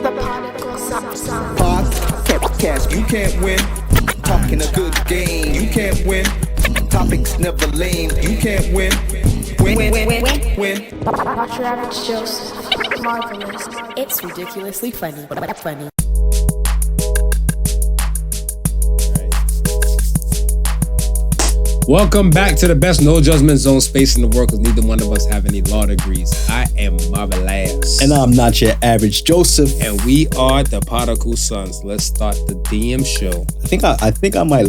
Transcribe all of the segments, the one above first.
The Podical sound. Podcast, you can't win. Talking a good game, you can't win. Topics never lame, you can't win. Win. Watch your average Joseph. Marvelous. It's ridiculously funny, but funny. Welcome back to the best no judgment zone space in the world, because neither one of us have any law degrees. I am Marvelous. And I'm not your average Joseph. And we are the Podical Sons. Let's start the DM show. I think I might,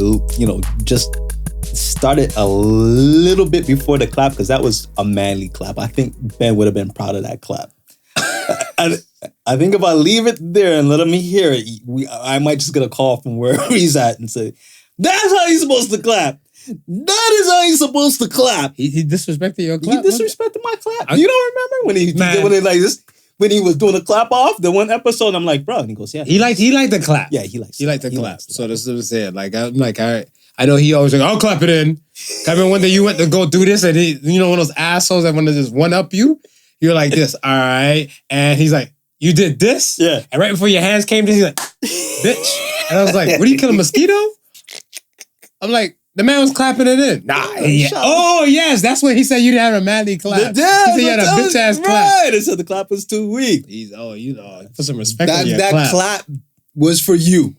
just start it a little bit before the clap, because that was a manly clap. I think Ben would have been proud of that clap. I think if I leave it there and let him hear it, I might just get a call from where he's at and say, "That's how you're supposed to clap. That is how you're supposed to clap." He disrespected your clap? He disrespected my clap. You don't remember when he was doing a clap off the one episode? I'm like, bro, and he goes, "Yeah." He liked the clap. Yeah, he liked the clap. So this is what I'm saying. Like, I'm like, all right. I know he always like, I'll clap it in. I remember one day you went to go do this, and one of those assholes that want to just one up you. You're like this, all right. And he's like, "You did this?" Yeah. And right before your hands came to, he's like, "Bitch." And I was like, "What, are you killing a mosquito?" I'm like, the man was clapping it in. Nah. Oh, yes. That's when he said you didn't have a manly clap. He said you had a bitch-ass clap. Right. They said the clap was too weak. Put some respect on your clap. That clap was for you.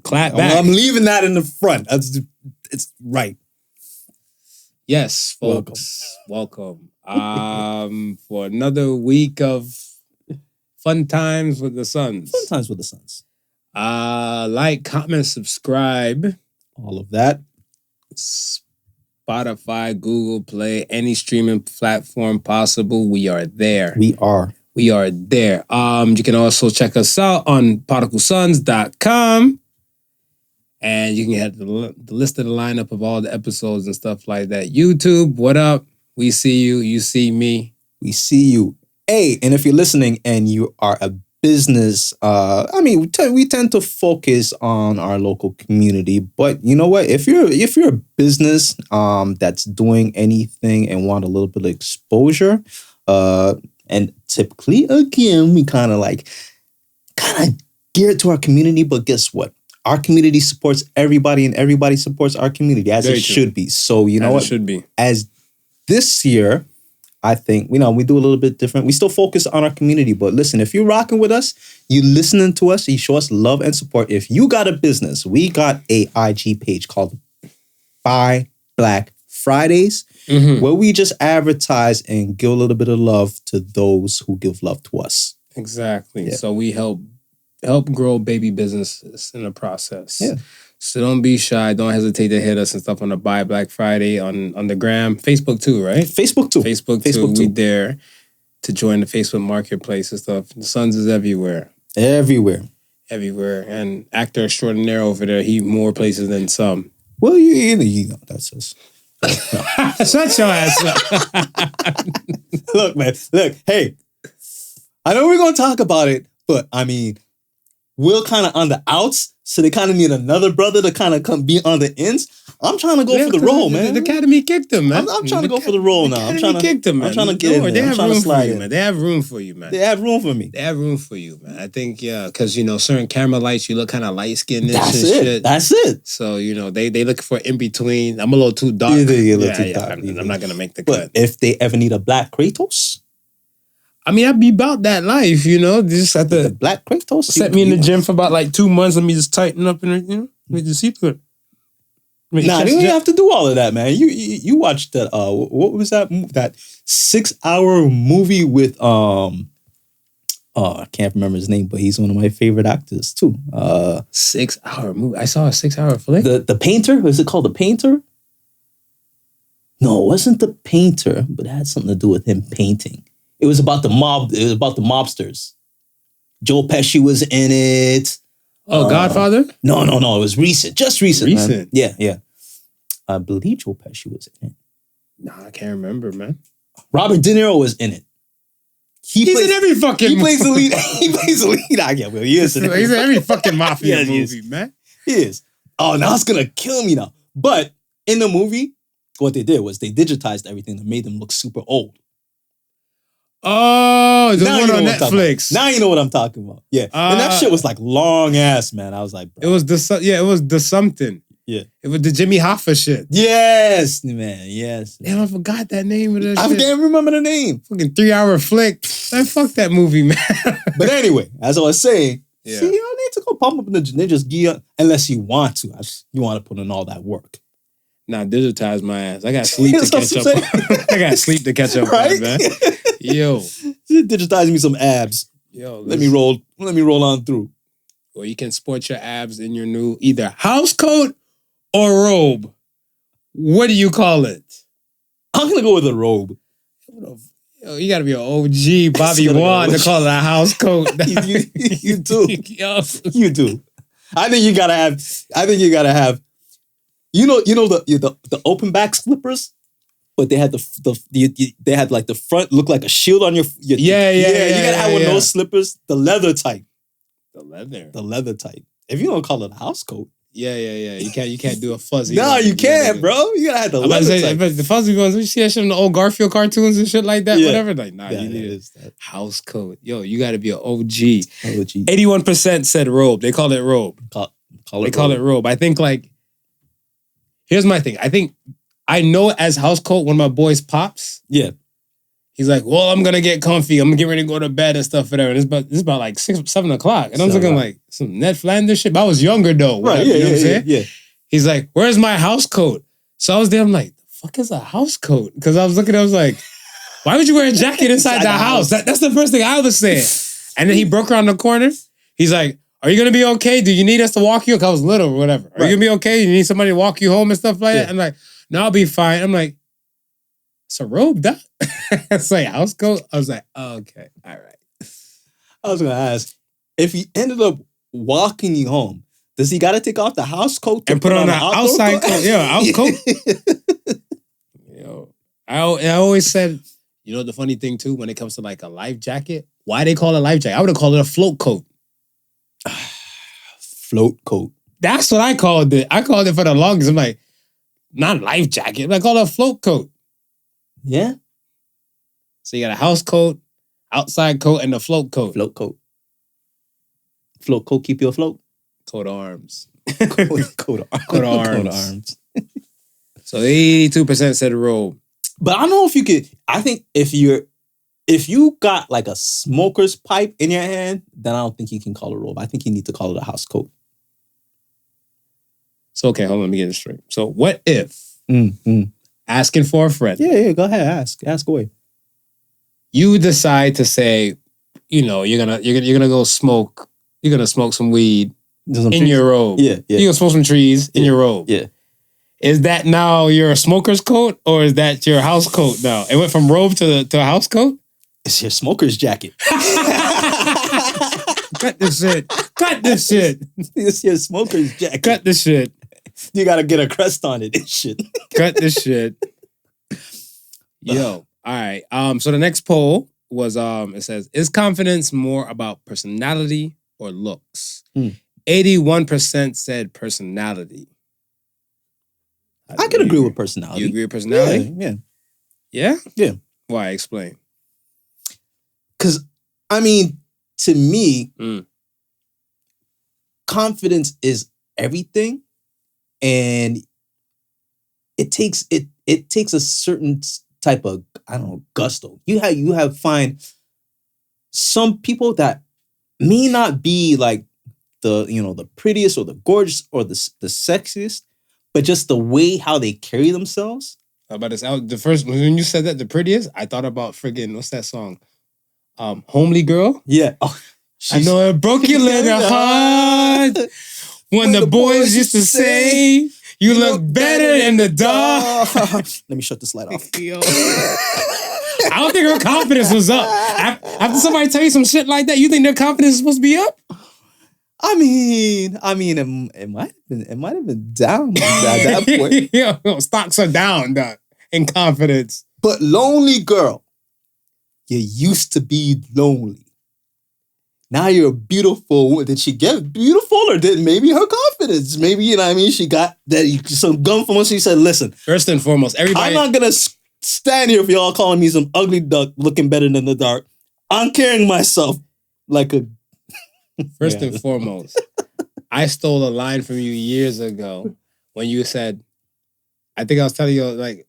Clap back. I'm leaving that in the front. It's right. Yes, folks. Welcome. For another week of fun times with the Sons. Fun times with the Sons. Like, comment, subscribe. All of that. Spotify, Google Play, any streaming platform possible. We are there. We are there. You can also check us out on podicalsons.com. And you can get the list of the lineup of all the episodes and stuff like that. YouTube, what up? We see you. You see me. We see you. Hey, and if you're listening and you are a business, we tend to focus on our local community. But you know what? If you're a business that's doing anything and want a little bit of exposure, and typically, again, we kind of gear it to our community. But guess what? Our community supports everybody, and everybody supports our community, as it should be. So you know what? It should be. As this year, I think, we do a little bit different. We still focus on our community. But listen, if you're rocking with us, you listening to us, you show us love and support. If you got a business, we got a IG page called Buy Black Fridays, where we just advertise and give a little bit of love to those who give love to us. Exactly. Yeah. So we help grow baby businesses in the process. Yeah. So don't be shy. Don't hesitate to hit us and stuff on the Buy Black Friday on the gram. Facebook too, right? Facebook too. Facebook too. We dare to join the Facebook marketplace and stuff. The Sons is everywhere. Everywhere. And actor extraordinaire over there. He more places than some. Well, you know, that's us. Shut your ass up. Look, man. Look, hey. I know we're going to talk about it, but we're kind of on the outs, so they kind of need another brother to kind of come be on the ins. I'm trying to go for the role, man. The Academy kicked him, man. I'm trying to go for the role now. I'm trying to kicked him, man. I'm trying to get in there. They have room for you, in. man. They have room for you, man. They have room for me. They have room for you, man. I think, yeah, because, certain camera lights, you look kind of light-skinned and That's shit. it. That's it. So, they look for in-between. I'm a little too dark. You're a little too dark. I'm not going to make the but cut. If they ever need a black Kratos... I'd be about that life, Just have to... The black Kratos... Set me in the gym for about 2 months. Let me just tighten up and, let me just see through it. Nah, you don't have to do all of that, man. You watched that, what was that 6-hour movie with, I can't remember his name, but he's one of my favorite actors, too. 6-hour movie? I saw a 6-hour flick. The Painter? Was it called The Painter? No, it wasn't The Painter, but it had something to do with him painting. It was about the mob. It was about the mobsters. Joe Pesci was in it. Oh, Godfather? No. It was recent. Just recent. Recent? Man. Yeah. I believe Joe Pesci was in it. Nah, I can't remember, man. Robert De Niro was in it. He's in every fucking movie. He plays the lead. He plays the lead. I get well. He's in every fucking mafia movie, man. He is. Oh, now it's gonna kill me now. But in the movie, what they did was they digitized everything and made them look super old. Oh, the Now one you know on what I'm talking about. Netflix. Now you know what I'm talking about. Yeah. And that shit was like long ass, man. I was like, bro. It was the something. Yeah. It was the Jimmy Hoffa shit. Yes, man. Yes. Damn, I forgot that name of that I shit. can't remember the name. Fucking 3-hour flick. Man, fuck that movie, man. But anyway, as I was saying, Yeah. see, you don't need to go pump up in the ninja's gear unless you want to. You want to put in all that work. Nah, digitize my ass. I got sleep to That's catch what up. I'm I got sleep to catch up Right? on, man. Yo. Digitize me some abs. Let me roll on through. Or you can sport your abs in your new either house coat or robe. What do you call it? I'm gonna go with a robe. Yo, you gotta be an OG Bobby Wan to call it a house coat. You do. Yo. You do. I think you gotta have. You know the open back slippers, but they had they had like the front look like a shield on your Yeah. You gotta have one of those slippers, the leather type. The leather type. If you don't call it a house coat, Yeah. You can't do a fuzzy. no, one. you can't, bro. You gotta have the I'm about to leather say, type. but the fuzzy ones, you see that shit in the old Garfield cartoons and shit like that, Yeah. whatever. Like, nah, Yeah, you need it a is that. house coat. Yo, you gotta be an OG. Oh, gee. 81% said robe. They call it robe. They call it robe. I think like, here's my thing. I know as house coat when my boys pops. Yeah. He's like, well, I'm gonna get comfy. I'm gonna get ready to go to bed and stuff, whatever. And it's about like 6, 7 o'clock. And I'm 7 looking o'clock. like some Ned Flanders shit. But I was younger though. Right. Whatever, Yeah. you know what I'm saying? Yeah. He's like, where's my house coat? So I was there, I'm like, the fuck is a house coat? Because I was looking, I was like, why would you wear a jacket inside the house? That's the first thing I was saying. And then he broke around the corner. He's like, are you gonna be okay? Do you need us to walk you? Because I was little or whatever. Are you gonna be okay? You need somebody to walk you home and stuff like that? I'm like, no, I'll be fine. I'm like, it's a robe, duh. It's like house coat. I was like, oh, okay, all right. I was gonna ask if he ended up walking you home. Does he got to take off the house coat And put on an outside coat? Yeah, house coat. Yo, I always said, you know, the funny thing too, when it comes to like a life jacket, why they call it a life jacket? I would have called it a float coat. Float coat. That's what I called it. I called it for the longest. I'm like, not a life jacket. I call it a float coat. Yeah. So you got a house coat, outside coat, and a float coat. Float coat. Float coat keep you afloat. Coat of arms. Coat of arms. So 82% said robe. But I don't know if you could. I think if you got like a smoker's pipe in your hand, then I don't think you can call it a robe. I think you need to call it a house coat. So okay, hold on, let me get it straight. So what if Mm-hmm. asking for a friend? Yeah. Go ahead. Ask away. You decide to say, you know, you're gonna go smoke. You're gonna smoke some weed in your robe. Yeah. You're gonna smoke some trees in your robe. Yeah. Is that now your smoker's coat or is that your house coat now? It went from robe to a house coat? It's your smoker's jacket. Cut this shit. Cut this shit. It's your smoker's jacket. Cut this shit. You gotta get a crest on it and shit. Cut this shit. Yo. All right. So the next poll was it says, is confidence more about personality or looks? 81% said personality. I can agree with personality. You agree with personality? Yeah. Yeah? Yeah. Why? Explain. Because, I mean, to me, confidence is everything. And it takes a certain type of, I don't know, gusto. You have find some people that may not be like the prettiest or the gorgeous or the sexiest, but just the way how they carry themselves. But it's out the first when you said that the prettiest, I thought about friggin' what's that song? Homely Girl. Yeah. Oh, I know it broke your little heart when the boys used to say you look better in the dark. Let me shut this light off. I don't think her confidence was up. After somebody tell you some shit like that, you think their confidence is supposed to be up? I mean, it might have been down at that point. Yo, stocks are down in confidence. But lonely girl, you used to be lonely. Now you're beautiful. Did she get beautiful or did maybe her confidence? Maybe, you know what I mean? She got that some gun from us. She said, listen. First and foremost, everybody. I'm not going to stand here if y'all calling me some ugly duck looking better than the dark. I'm carrying myself like a... First and foremost, I stole a line from you years ago when you said, I think I was telling you, like,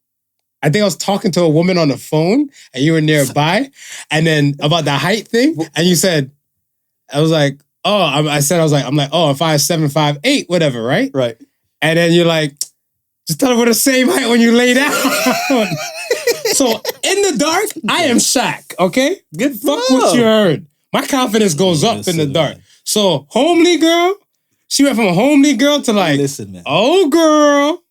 I think I was talking to a woman on the phone and you were nearby, and then about the height thing, and you said, I was like, oh, I'm like, oh, if I 7'5", whatever, right? Right. And then you're like, just tell her we're the same height when you lay down. So in the dark, I am Shaq, okay? Good Fuck what you heard. My confidence goes up in the dark. Man. So homely girl, she went from a homely girl to like, listen, man. Oh girl.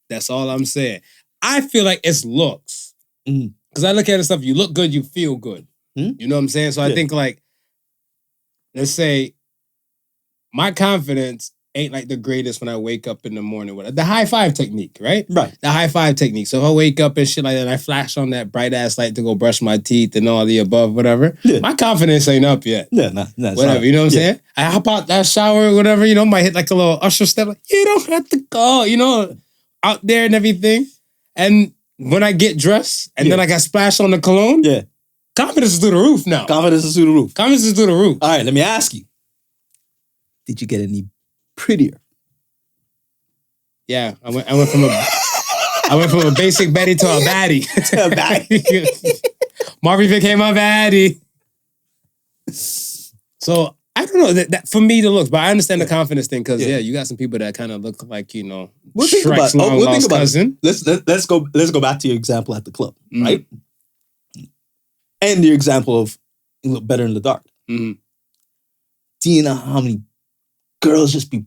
That's all I'm saying. I feel like it's looks. Because I look at it stuff, you look good, you feel good. You know what I'm saying? So I think like, let's say my confidence ain't like the greatest when I wake up in the morning. The high five technique, right? Right. The high five technique. So if I wake up and shit like that and I flash on that bright ass light to go brush my teeth and all the above, whatever, my confidence ain't up yet. Yeah, nah, whatever, you know what I'm saying? I hop out that shower or whatever, you know, might hit like a little usher step, like, you don't have to go, you know, out there and everything. And when I get dressed and then I got splashed on the cologne, confidence is through the roof now. Confidence is through the roof. Confidence is through the roof. All right, let me ask you. Did you get any prettier? Yeah, I went from a basic Betty to a baddie. A baddie. Marvin became a baddie. So I don't know that for me the looks, but I understand the confidence thing because you got some people that kind of look like, you know, Shrek's long lost cousin. Let's go back to your example at the club, right? And your example of you look better in the dark. Do you know how many girls just be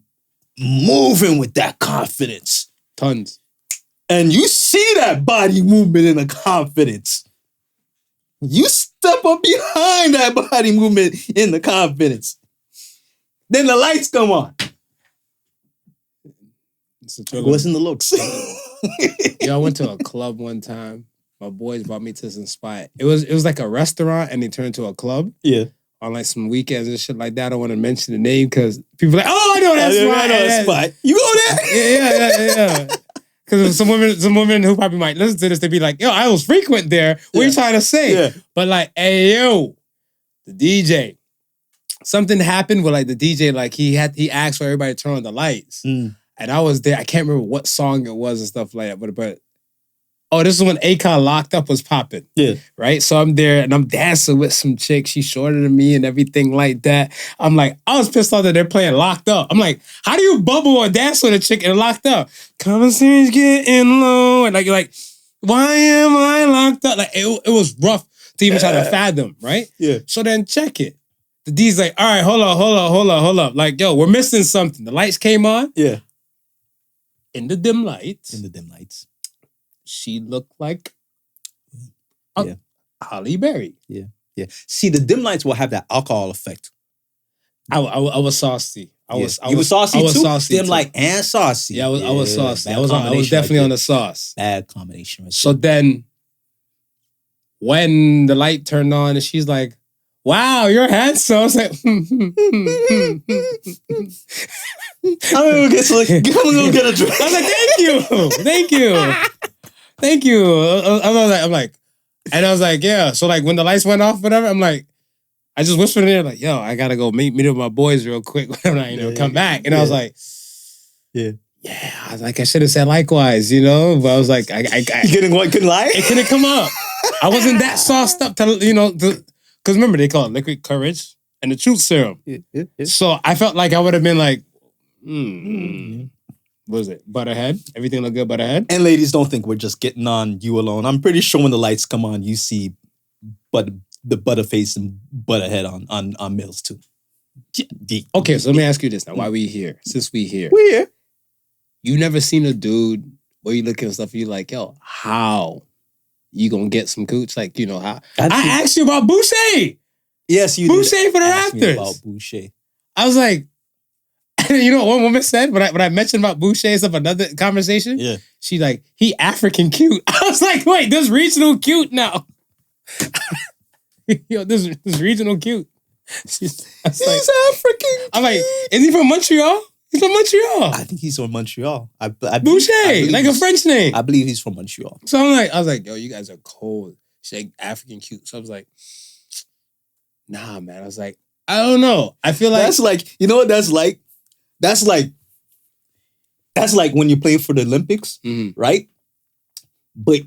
moving with that confidence? Tons. And you see that body movement and the confidence. You step up behind that body movement in the confidence. Then the lights come on. It wasn't the looks. Yo, I went to a club one time. My boys brought me to some spot. It was like a restaurant and they turned into a club. Yeah. On like some weekends and shit like that. I don't want to mention the name because people are like, oh, I know that spot. I know that spot. You go there? Yeah. Because some women who probably might listen to this, they'd be like, yo, I was frequent there. What are you trying to say? Yeah. But like, hey, yo, the DJ. Something happened with like the DJ, like he asked for everybody to turn on the lights. And I was there. I can't remember what song it was and stuff like that. But oh, this is when Akon Locked Up was popping. Yeah. Right? So I'm there and I'm dancing with some chick. She's shorter than me and everything like that. I'm like, I was pissed off that they're playing Locked Up. I'm like, how do you bubble or dance with a chick and Locked Up? Conversation's getting low. And like, why am I locked up? Like, it was rough to even try to fathom, right? Yeah. So then check it. The D's like, all right, hold up. Like, yo, we're missing something. The lights came on. Yeah. In the dim lights. She looked like Holly Berry. Yeah. See, the dim lights will have that alcohol effect. I was saucy. I was saucy too? saucy dim light and saucy. Yeah, I was saucy. I was definitely on the sauce. Bad combination. Right so then, when the light turned on and she's like, wow, you're handsome. I was like, I'm gonna go get a drink. I was like, thank you. I'm like, and I was like, yeah. So like when the lights went off, whatever, I'm like, I just whispered in there, like, yo, I gotta go meet with my boys real quick when I come back. And I was like, I was like, I should have said likewise, you know? But I was like, I couldn't lie? It couldn't come up. I wasn't that sauced up to, you know, because remember, they call it liquid courage and the truth serum. Yeah. So I felt like I would have been like, what was it? Butterhead? Everything look good, Butterhead? And ladies, don't think we're just getting on you alone. I'm pretty sure when the lights come on, you see the Butterface and Butterhead on males too. Okay, so let me ask you this now. Why we here? Since we here. We here. You never seen a dude where you looking at stuff and you like, yo, how you gonna get some cooch? Like, you know, how? I asked you about Boucher. Yes, you Boucher did. for the Ask me Raptors. about Boucher. I was like, you know what one woman said when I mentioned about Boucher and stuff, another conversation? Yeah. She like, he African cute. I was like, wait, there's regional cute now. Yo, this regional cute. He's African cute. I'm like, is he from Montreal? He's from Montreal. I think he's from Montreal. Boucher, like a French name. I believe he's from Montreal. So I was like, yo, you guys are cold. She's like African cute. So I was like, nah, man. I was like, I don't know. I feel like That's like, you know what that's like? That's like when you're playing for the Olympics, right? But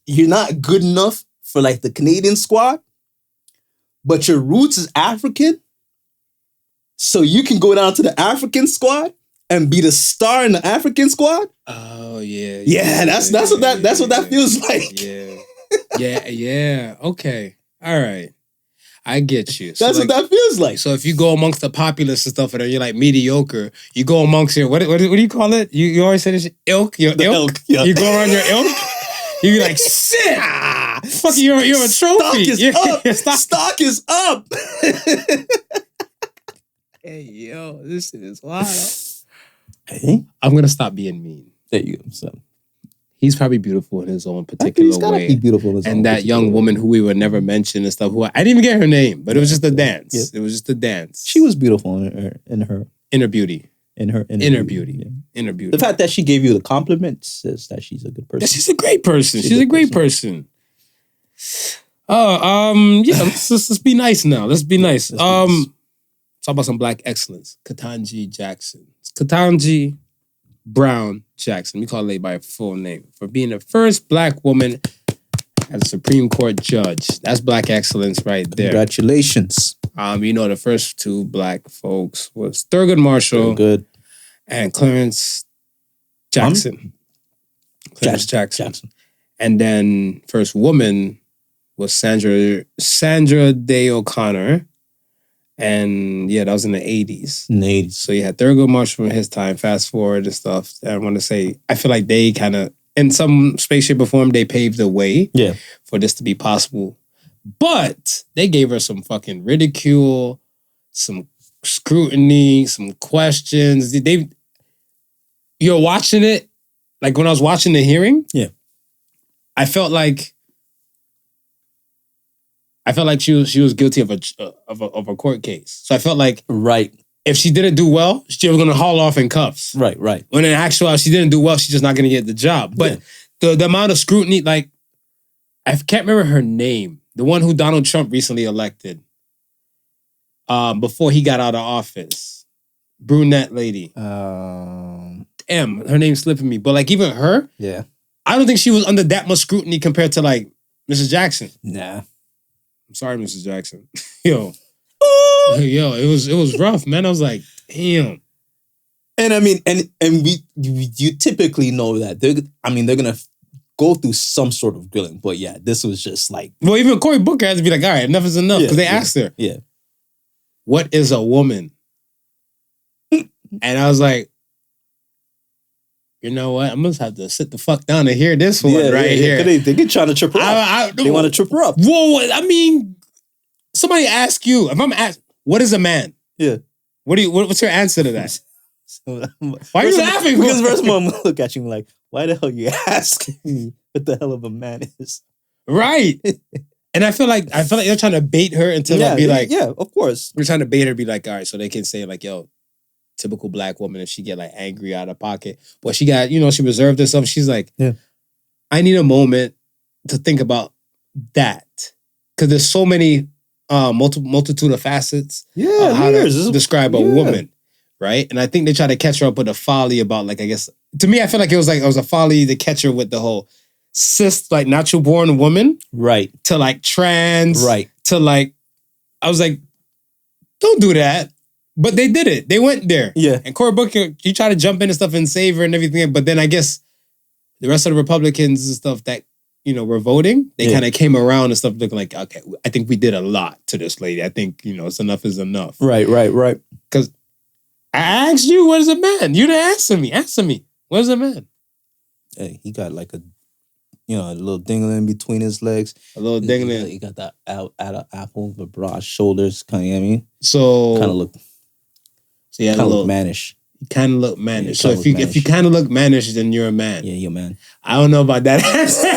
you're not good enough for like the Canadian squad, but your roots is African. So you can go down to the African squad and be the star in the African squad. Oh yeah. Yeah, that's what that feels like. Yeah. Okay. All right. I get you. So That's what that feels like. So if you go amongst the populace and stuff and you're like mediocre, you go amongst your what do you call it? You always say this shit? Ilk? Your ilk? Yeah. You go around your ilk? You be like, shit! Fuck, you're a trophy. Stock is up. Hey, yo, this shit is wild. Hey, I'm gonna stop being mean. there you go. So He's probably beautiful in his own particular he's gotta way. be beautiful in his own And that particular young way. woman who we would never mention and stuff, who I didn't even get her name, but it was just a dance. Yeah. It was just a dance. She was beautiful in her inner beauty. inner beauty. Yeah. Inner beauty. The fact that she gave you the compliment says that she's a good person. Yeah, she's a great person. She's a great person. Yeah, let's be nice now. Let's be nice. Talk about some black excellence. Ketanji Jackson. It's Ketanji Brown Jackson. We call her by her full name. For being the first black woman as a Supreme Court judge. That's black excellence right there. Congratulations. The first two black folks was Thurgood Marshall Good. and Clarence Jackson. Clarence Jackson. And then first woman was Sandra Day O'Connor. And yeah, that was in the 80s. In the 80s. So you had Thurgood Marshall in his time, fast forward and stuff. I want to say, I feel like they kind of, in some space, shape, or form, they paved the way for this to be possible. But they gave her some fucking ridicule, some scrutiny, some questions. You're watching it, like when I was watching the hearing, I felt like she was guilty of a court case. So I felt like if she didn't do well, she was gonna haul off in cuffs. Right. When in actuality, she didn't do well, she's just not gonna get the job. But the amount of scrutiny, like I can't remember her name, the one who Donald Trump recently elected, before he got out of office, brunette lady. Her name's slipping me, but like even her, I don't think she was under that much scrutiny compared to like Mrs. Jackson. Nah. I'm sorry, Mrs. Jackson. Yo, it was rough, man. I was like, damn. And I mean, and you typically know that they're gonna go through some sort of grilling, but yeah, this was just like, well, even Cory Booker had to be like, all right, enough is enough, because they asked her, what is a woman? And I was like, you know what? I'm gonna have to sit the fuck down and hear this one here. They're trying to trip her up. They want to trip her up. Whoa, I mean, somebody ask you, if I'm asked, what is a man? Yeah. What's your answer to that? Why are you laughing? Because first of all, I'm gonna look at you like, why the hell are you asking me what the hell of a man is? Right. And I feel like they're trying to bait her into of course. They're trying to bait her, be like, all right, so they can say like, yo, typical black woman, if she get like angry out of pocket. But she got, she reserved herself. She's like, I need a moment to think about that. Because there's so many multitude of facets of how to describe a woman. Right? And I think they try to catch her up with a folly about like, I guess, to me, I feel like it was a folly to catch her with the whole cis, like natural born woman. Right. To like trans. Right. To like, I was like, don't do that. But they did it. They went there. Yeah. And Cory Booker, he tried to jump in and stuff and save her and everything. But then I guess the rest of the Republicans and stuff that, were voting, they kind of came around and stuff looking like, okay, I think we did a lot to this lady. I think, it's enough is enough. Right. Because I asked you, what is a man? You didn't answer me. Answer me. What is a man? Hey, he got like a little dingling between his legs. A little dingling. He got that apple, the broad shoulders, kind of, you know what I mean? So kind of look. So yeah, kind of look mannish. You kind of look mannish. So if you kind of look mannish, then you're a man. Yeah, you're a man. I don't know about that answer.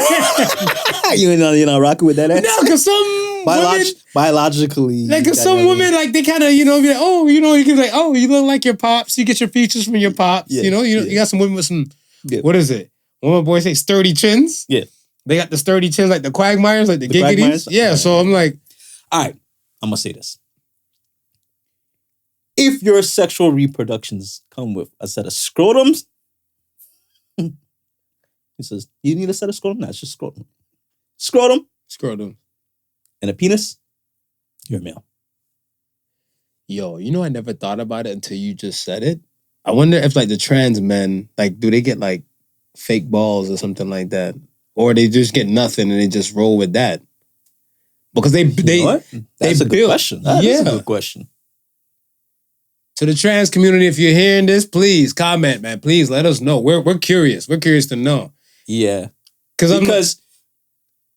You're not rocking with that answer? No, because some women, biologically, like some women, like they kind of, be like, oh, you can be like, oh, you look like your pops. You get your features from your pops. Yeah, You got some women with some, yeah. what is it? One of my boys say sturdy chins. Yeah. They got the sturdy chins, like the Quagmires, like the Giggities. Quagmires? Yeah, so I'm like, all right, I'm gonna say this. If your sexual reproductions come with a set of scrotums, he says, you need a set of scrotum? No, it's just scrotum. Scrotum and a penis, you're a male. Yo, I never thought about it until you just said it. I wonder if like the trans men, like, do they get like fake balls or something like that? Or they just get nothing and they just roll with that? Because they That's a good question. That is a good question. To the trans community, if you're hearing this, please comment, man. Please let us know. We're curious. We're curious to know. Yeah. Because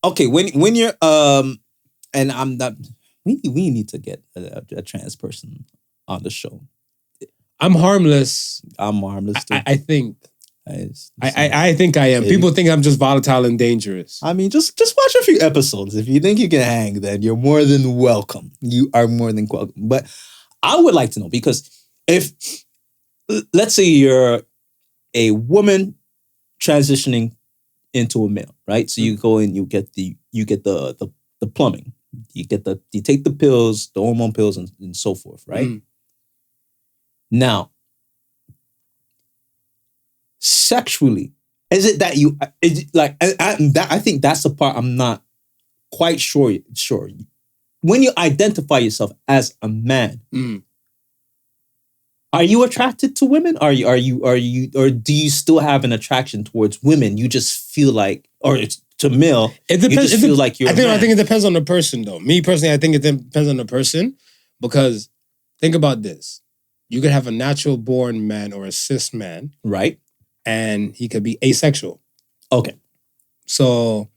okay, when you're and I'm not, we need to get a trans person on the show. I'm harmless. I'm harmless too. I think. I think I am. People think I'm just volatile and dangerous. I mean, just watch a few episodes. If you think you can hang, then you're more than welcome. You are more than welcome. But I would like to know, because if, let's say you're a woman transitioning into a male, right? So you go and you get the plumbing. You take the pills, the hormone pills, and so forth, right? Mm. Now, sexually, is it that you I think that's the part I'm not quite sure. When you identify yourself as a man, are you attracted to women? Are you or do you still have an attraction towards women? You just feel like, or to male, it depends. You just feel like you're. I think it depends on the person, though. Me personally, I think it depends on the person, because think about this: you could have a natural born man or a cis man, right? And he could be asexual. Okay. So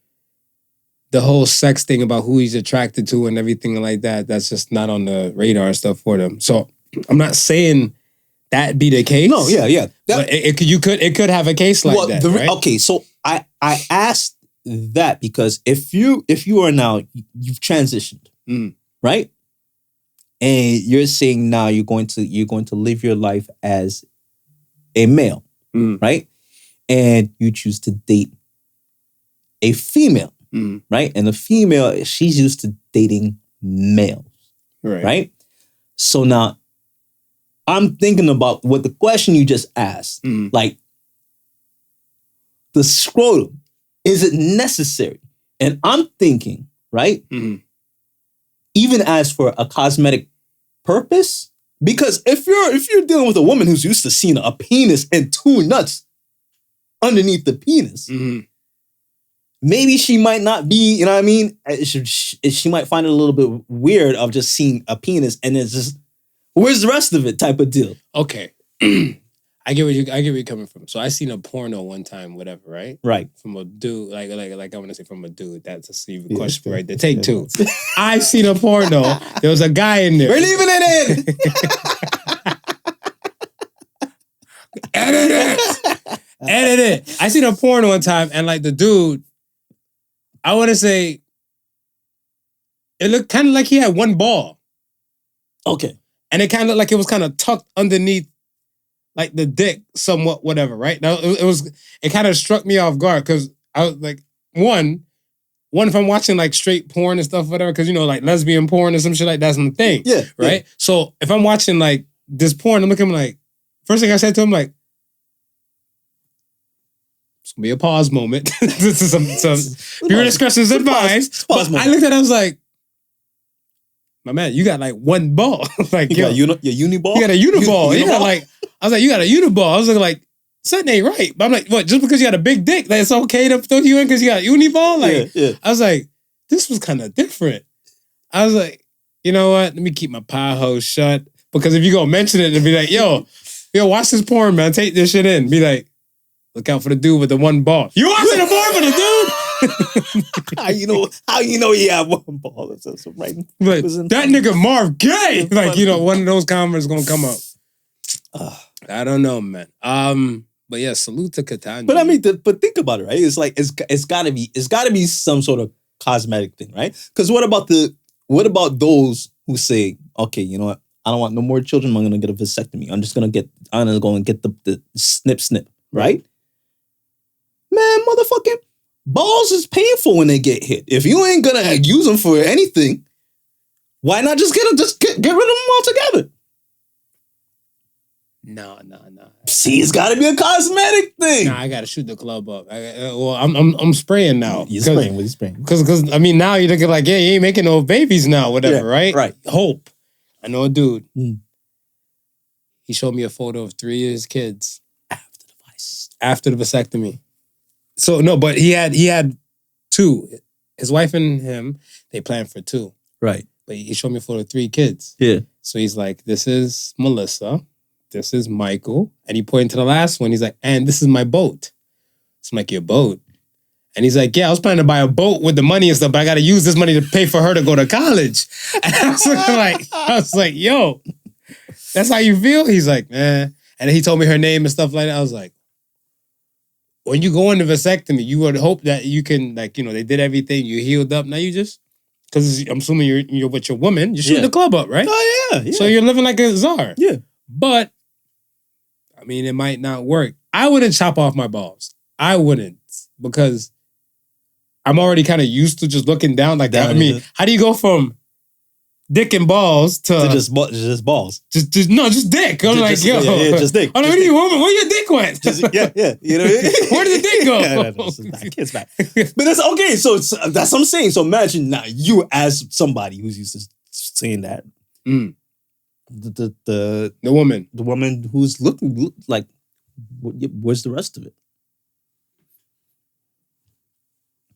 the whole sex thing about who he's attracted to and everything like that, that's just not on the radar and stuff for them. So I'm not saying that be the case. No, yeah. But it could have a case like that, right? Okay, so I asked that because if you are now, you've transitioned, right? And you're saying now you're going to live your life as a male. Right? And you choose to date a female, right? And the female, she's used to dating males, right? So now I'm thinking about what the question you just asked, like the scrotum, is it necessary? And I'm thinking, right? Even as for a cosmetic purpose, because if you're dealing with a woman who's used to seeing a penis and two nuts underneath the penis, maybe she might not be, you know what I mean? She might find it a little bit weird of just seeing a penis and it's just, where's the rest of it type of deal. Okay. I get where you're coming from. So I seen a porno one time, whatever, right? Right. From a dude, like I want to say from a dude. That's a stupid question right there. Take two. I seen a porno. There was a guy in there. We're leaving it in. Edit it. I seen a porno one time, and like the dude, I want to say, it looked kind of like he had one ball. Okay. And it kind of looked like it was kind of tucked underneath, like the dick, somewhat, whatever, right? Now it kind of struck me off guard, because I was like, one, if I'm watching like straight porn and stuff, whatever, because like lesbian porn or some shit like that's my thing. Yeah. Right? Yeah. So if I'm watching like this porn, I'm looking like, first thing I said to him, like, it's gonna be a pause moment. This is some pure discretion is advised. But I looked at it, I was like, my man, you got like one ball. Like, you got your uniball? You got a uniball. You got like, I was like, you got a uniball. I was like, something ain't right. But I'm like, what? Just because you got a big dick, like it's okay to throw you in because you got a uniball? Like, yeah. I was like, this was kind of different. I was like, you know what? Let me keep my pie hole shut, because if you go mention it and be like, yo, watch this porn, man. Take this shit in. Be like, look out for the dude with the one ball. You watching the porn for the dude? How you know he had one ball? That's right. Like, that nigga Marv gay. Like, one of those comments gonna come up. I don't know, man. But yeah, salute to Katanya. But I mean, but think about it, right? It's like it's gotta be some sort of cosmetic thing, right? Because what about the What about those who say, okay, you know what? I don't want no more children. I'm gonna get a vasectomy. I'm gonna go and get the snip, right? Man, motherfucking balls is painful when they get hit. If you ain't gonna use them for anything, why not just get rid of them altogether? No. See, it's got to be a cosmetic thing. Nah, I gotta shoot the club up. I'm spraying now. You're spraying. What are you spraying? Because I mean, now you're looking like, yeah, you ain't making no babies now, whatever, right? Right. Hope. I know a dude. Mm. He showed me a photo of 3 of his kids After after the the vasectomy. So no, but he had 2. His wife and him, they planned for 2. Right. But he showed me a photo of 3 kids. Yeah. So he's like, this is Melissa. This is Michael. And he pointed to the last one. He's like, and this is my boat. So I'm like, your boat? And he's like, yeah, I was planning to buy a boat with the money and stuff, but I got to use this money to pay for her to go to college. And I was like, yo, that's how you feel? He's like, eh. And then he told me her name and stuff like that. I was like, when you go into vasectomy, you would hope that you can, like, you know, they did everything, you healed up. Now you just, because I'm assuming you're with your woman, you shoot the club up, right? Oh, yeah. So you're living like a czar. Yeah. But, I mean, it might not work. I wouldn't chop off my balls. I wouldn't, because I'm already kind of used to just looking down like that. I mean, how do you go from dick and balls to just balls? Just dick. I'm like, yo. Just dick. Oh, no, where your dick went? Yeah. You know what I mean? Where did the dick go? It's back. But that's okay. So that's what I'm saying. So imagine now you as somebody who's used to saying that. Mm. The woman who's looking like, where's the rest of it?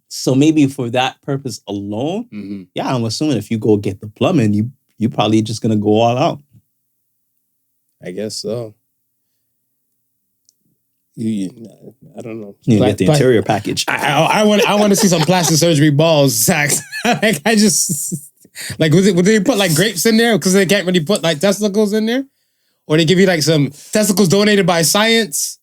So maybe for that purpose alone, yeah, I'm assuming if you go get the plumbing, you probably just gonna go all out. I guess so. I don't know. You get the interior package. I want to see some plastic surgery balls, Zach. Like, I just like would they put like grapes in there because they can't really put like testicles in there, or they give you like some testicles donated by science.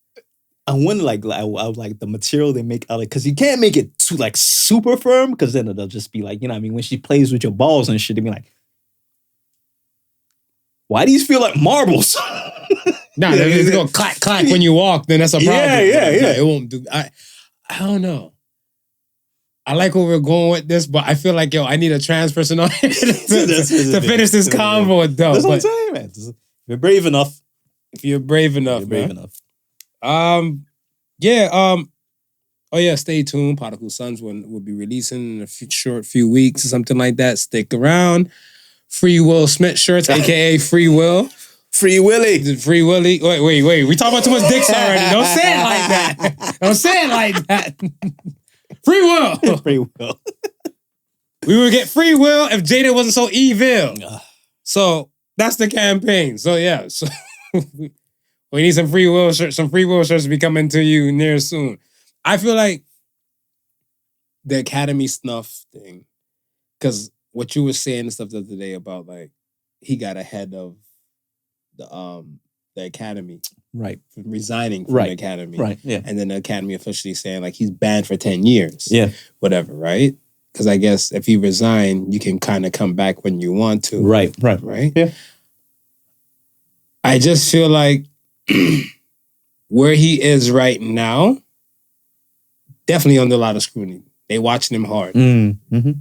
I wonder, like the material they make out of, because you can't make it too like super firm, because then it'll just be like, you know what I mean, when she plays with your balls and shit, they be like, why do these feel like marbles? Nah, it's gonna clack when you walk, then that's a problem. Yeah. It won't do. I don't know. I like where we're going with this, but I feel like, yo, I need a trans person on here to finish this convo with Dope. That's what I'm saying, man. If you're brave enough. If you're brave enough, you're brave enough. Oh yeah, stay tuned. Podical Sons will be releasing in a short few weeks or something like that. Stick around. Free Will Smith shirts, aka Free Will. Free Willy. Free Willy. Wait. We talking about too much dicks already. Don't say it like that. Don't say it like that. Free Will. Free Will. We would get free will if Jada wasn't so evil. So that's the campaign. So yeah. So we need some free will shirts. Some free will shirts to be coming to you near soon. I feel like the Academy snuff thing, because what you were saying and stuff the other day about like he got ahead of the Academy, right? Resigning from the Academy, right? Yeah, and then the Academy officially saying like he's banned for 10 years, yeah, whatever, right? Because I guess if you resign, you can kind of come back when you want to, right? Yeah. I just feel like where he is right now, definitely under a lot of scrutiny. They watching him hard. Mm-hmm.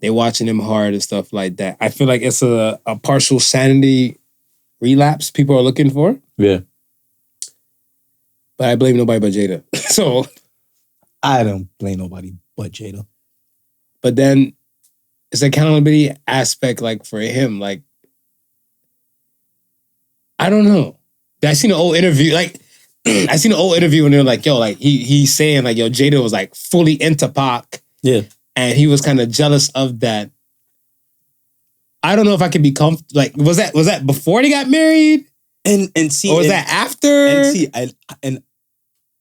They watching him hard and stuff like that. I feel like it's a partial sanity relapse people are looking for. Yeah. But I blame nobody but Jada. So I don't blame nobody but Jada. But then it's accountability aspect, like for him, like I don't know. I seen an old interview, like I seen an old interview and they're like, yo, like he's saying like, yo, Jada was like fully into Pac. Yeah. And he was kind of jealous of that. I don't know if I could be comfortable. Like, was that before they got married? And see, or was that after? And see,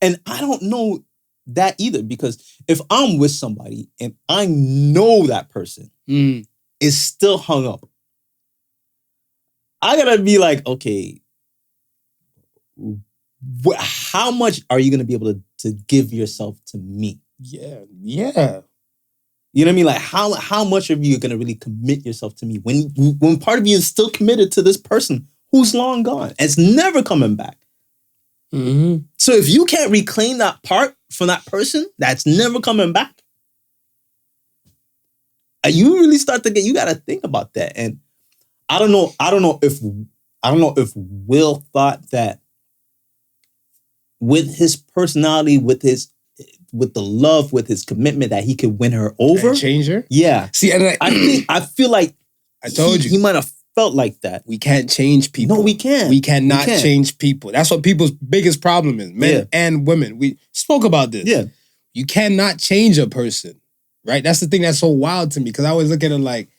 and I don't know that either, because if I'm with somebody and I know that person is still hung up, I gotta be like, okay, how much are you gonna be able to give yourself to me? Yeah. You know what I mean? Like how much of you are gonna really commit yourself to me when part of you is still committed to this person who's long gone and it's never coming back. Mm-hmm. So if you can't reclaim that part from that person that's never coming back, you really start to you gotta think about that. And I don't know if Will thought that with his personality, with the love, with his commitment, that he could win her over, And change her. Yeah. See, and I feel like I told you he might have felt like that. we can't change people. No, we can't. We cannot We can't. change people. That's what people's biggest problem is, men and women. We spoke about this. Yeah. You cannot change a person, right? That's the thing that's so wild to me because I always look at it like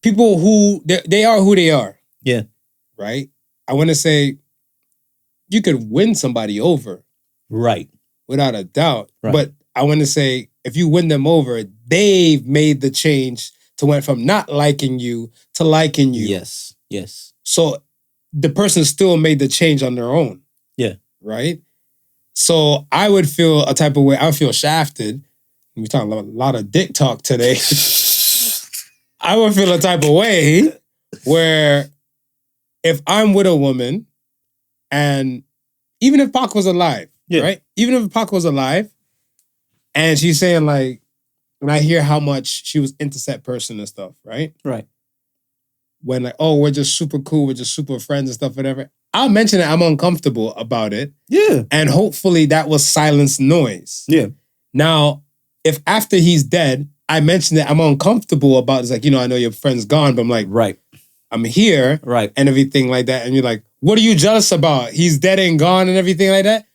people who they are who they are. Yeah. Right? I want to say you could win somebody over. Right. Without a doubt. Right. But I want to say if you win them over, they've made the change to went from not liking you to liking you. Yes. Yes. So the person still made the change on their own. Yeah. Right? So I would feel a type of way. I would feel shafted. We're talking a lot of dick talk today. I would feel a type of way where if I'm with a woman and even if Pac was alive, right? Even if Pac was alive and she's saying like, when I hear how much she was into that person and stuff, right? Right. When like, oh, we're just super cool, we're just super friends and stuff, whatever. I'll mention that I'm uncomfortable about it. Yeah. And hopefully that was silenced noise. Yeah. Now, if after he's dead, I mentioned that I'm uncomfortable about it's like, I know your friend's gone, but I'm like, right. I'm here. Right. And everything like that. And you're like, what are you jealous about? He's dead and gone and everything like that.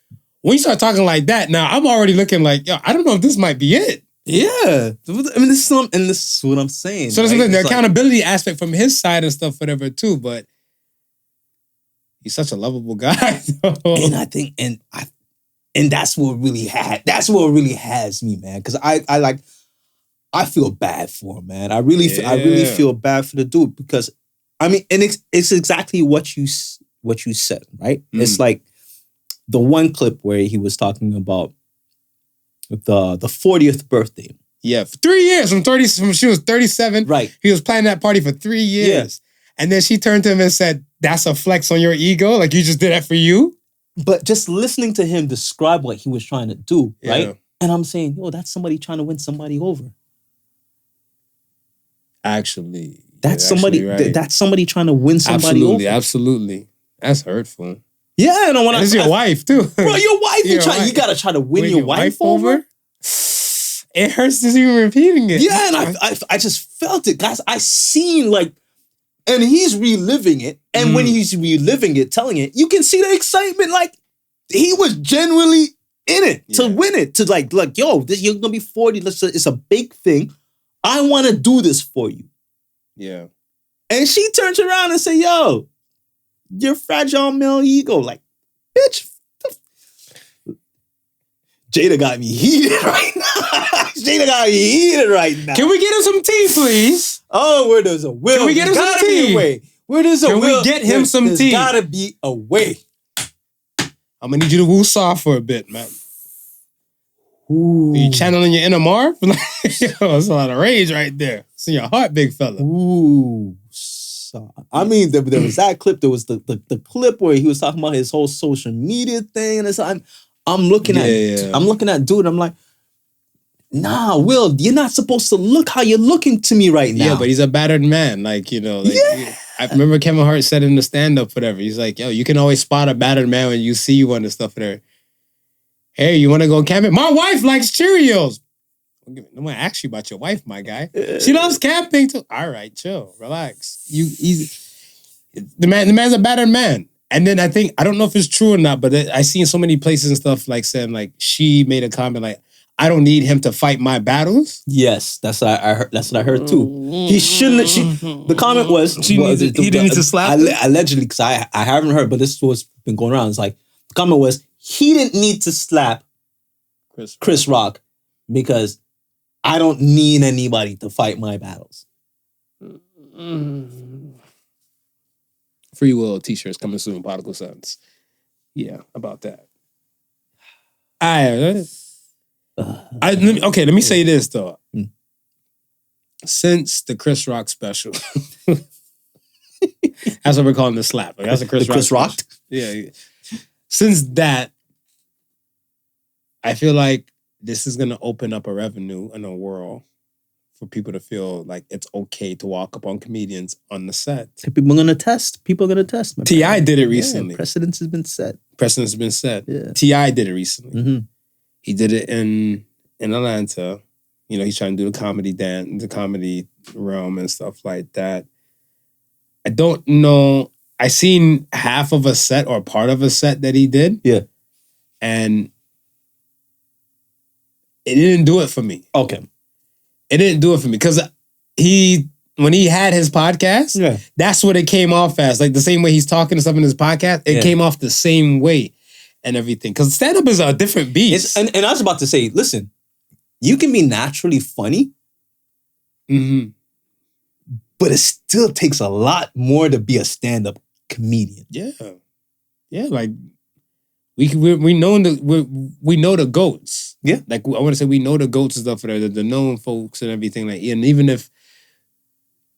When you start talking like that, now I'm already looking like, yo, I don't know if this might be it. Yeah. I mean, this is what I'm saying. So right? the accountability aspect from his side and stuff, whatever, too. But he's such a lovable guy. And I think, and that's what really has me, man. Because I feel bad for him, man. I really feel bad for the dude because, I mean, and it's exactly what you said, right? It's like the one clip where he was talking about the 40th birthday. Yeah, for 3 years from she was 37. Right. He was planning that party for 3 years. Yeah. And then she turned to him and said, that's a flex on your ego? Like you just did that for you? But just listening to him describe what he was trying to do, right? And I'm saying, yo, that's somebody trying to win somebody over. Actually. That's somebody right. That's somebody trying to win somebody over. Absolutely. That's hurtful. Yeah, and it's your wife too. Bro, your wife. You gotta try to win your wife over. It hurts just even repeating it. Yeah, and I just felt it, guys. I seen like, and he's reliving it. And when he's reliving it, telling it, you can see the excitement. Like he was genuinely in it to win it. To like, yo, you're gonna be 40. It's a big thing. I want to do this for you. Yeah. And she turns around and say, yo, your fragile male ego. Like, bitch. Jada got me heated right now. Can we get him some tea, please? Oh, where there's a will, can we get him some tea? Where there's a will, we get him some tea? There's gotta be a way. I'm gonna need you to woo-saw for a bit, man. Ooh. Are you channeling your inner Marv? Yo, that's a lot of rage right there. It's in your heart, big fella. Ooh. I mean, there was that clip. There was the clip where he was talking about his whole social media thing, and it's I'm looking at dude. I'm like, nah, Will, you're not supposed to look how you're looking to me right now. Yeah, but he's a battered man. Like, I remember Kevin Hart said in the stand-up, whatever. He's like, yo, you can always spot a battered man when you see one and stuff there. Hey, you want to go camping? My wife likes Cheerios. I'm going to ask you about your wife, my guy. She loves camping too. All right, chill, relax. The man's a battered man. And then I don't know if it's true or not, but I seen so many places and stuff like saying like she made a comment like, I don't need him to fight my battles. Yes, that's what I heard. That's what I heard too. He shouldn't. The comment was he didn't need to slap. Allegedly, because I haven't heard, but this is what's been going around. It's like the comment was he didn't need to slap Chris Rock because I don't need anybody to fight my battles. Free Will t-shirts coming soon, Podical Sons. Yeah, about that. Let me say this though. Since the Chris Rock special, that's what we're calling the slap. Like, that's a Chris Rock. Yeah. Since that, I feel like this is gonna open up a revenue in a world for people to feel like it's okay to walk up on comedians on the set. People are gonna test. T.I. did it recently. Precedence has been set. Yeah. T.I. did it recently. Mm-hmm. He did it in Atlanta. You know, he's trying to do the comedy realm and stuff like that. I don't know. I seen half of a set or part of a set that he did. Yeah. And it didn't do it for me. Okay. It didn't do it for me. Because when he had his podcast, that's what it came off as. Like the same way he's talking to stuff in his podcast, it came off the same way and everything. Because stand-up is a different beast. And I was about to say, listen, you can be naturally funny, but it still takes a lot more to be a stand-up comedian. Yeah. Yeah, like we know the goats. Yeah. Like I want to say we know the goats and stuff, the known folks and everything. Like, and even if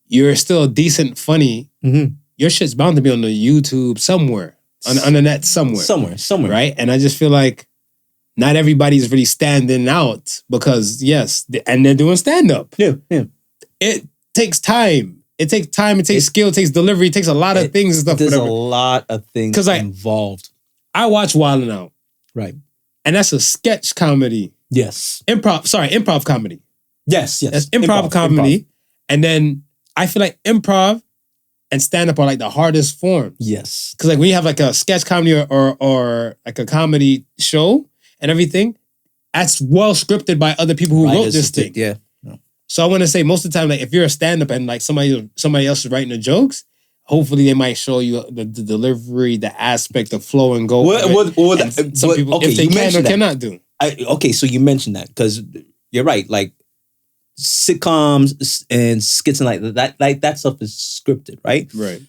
you're still decent funny, your shit's bound to be on the YouTube somewhere. On the net somewhere. Somewhere. Right? And I just feel like not everybody's really standing out because, yes, and they're doing stand-up. Yeah. It takes time. It takes skill, it takes delivery, it takes a lot of things and stuff. There's a lot of things involved. I watch Wild 'N Out. Right. And that's a sketch comedy. Yes. Improv comedy. Yes. That's improv comedy. And then I feel like improv and stand-up are like the hardest form. Yes. Because like when you have like a sketch comedy or like a comedy show and everything, that's well scripted by other people who wrote this thing. Yeah. So I want to say most of the time, like if you're a stand-up and like somebody else is writing the jokes, hopefully they might show you the delivery, the aspect, the flow and go. Some people, if they can or cannot do. So you mentioned that because you're right. Like sitcoms and skits and like that stuff is scripted, right? Right.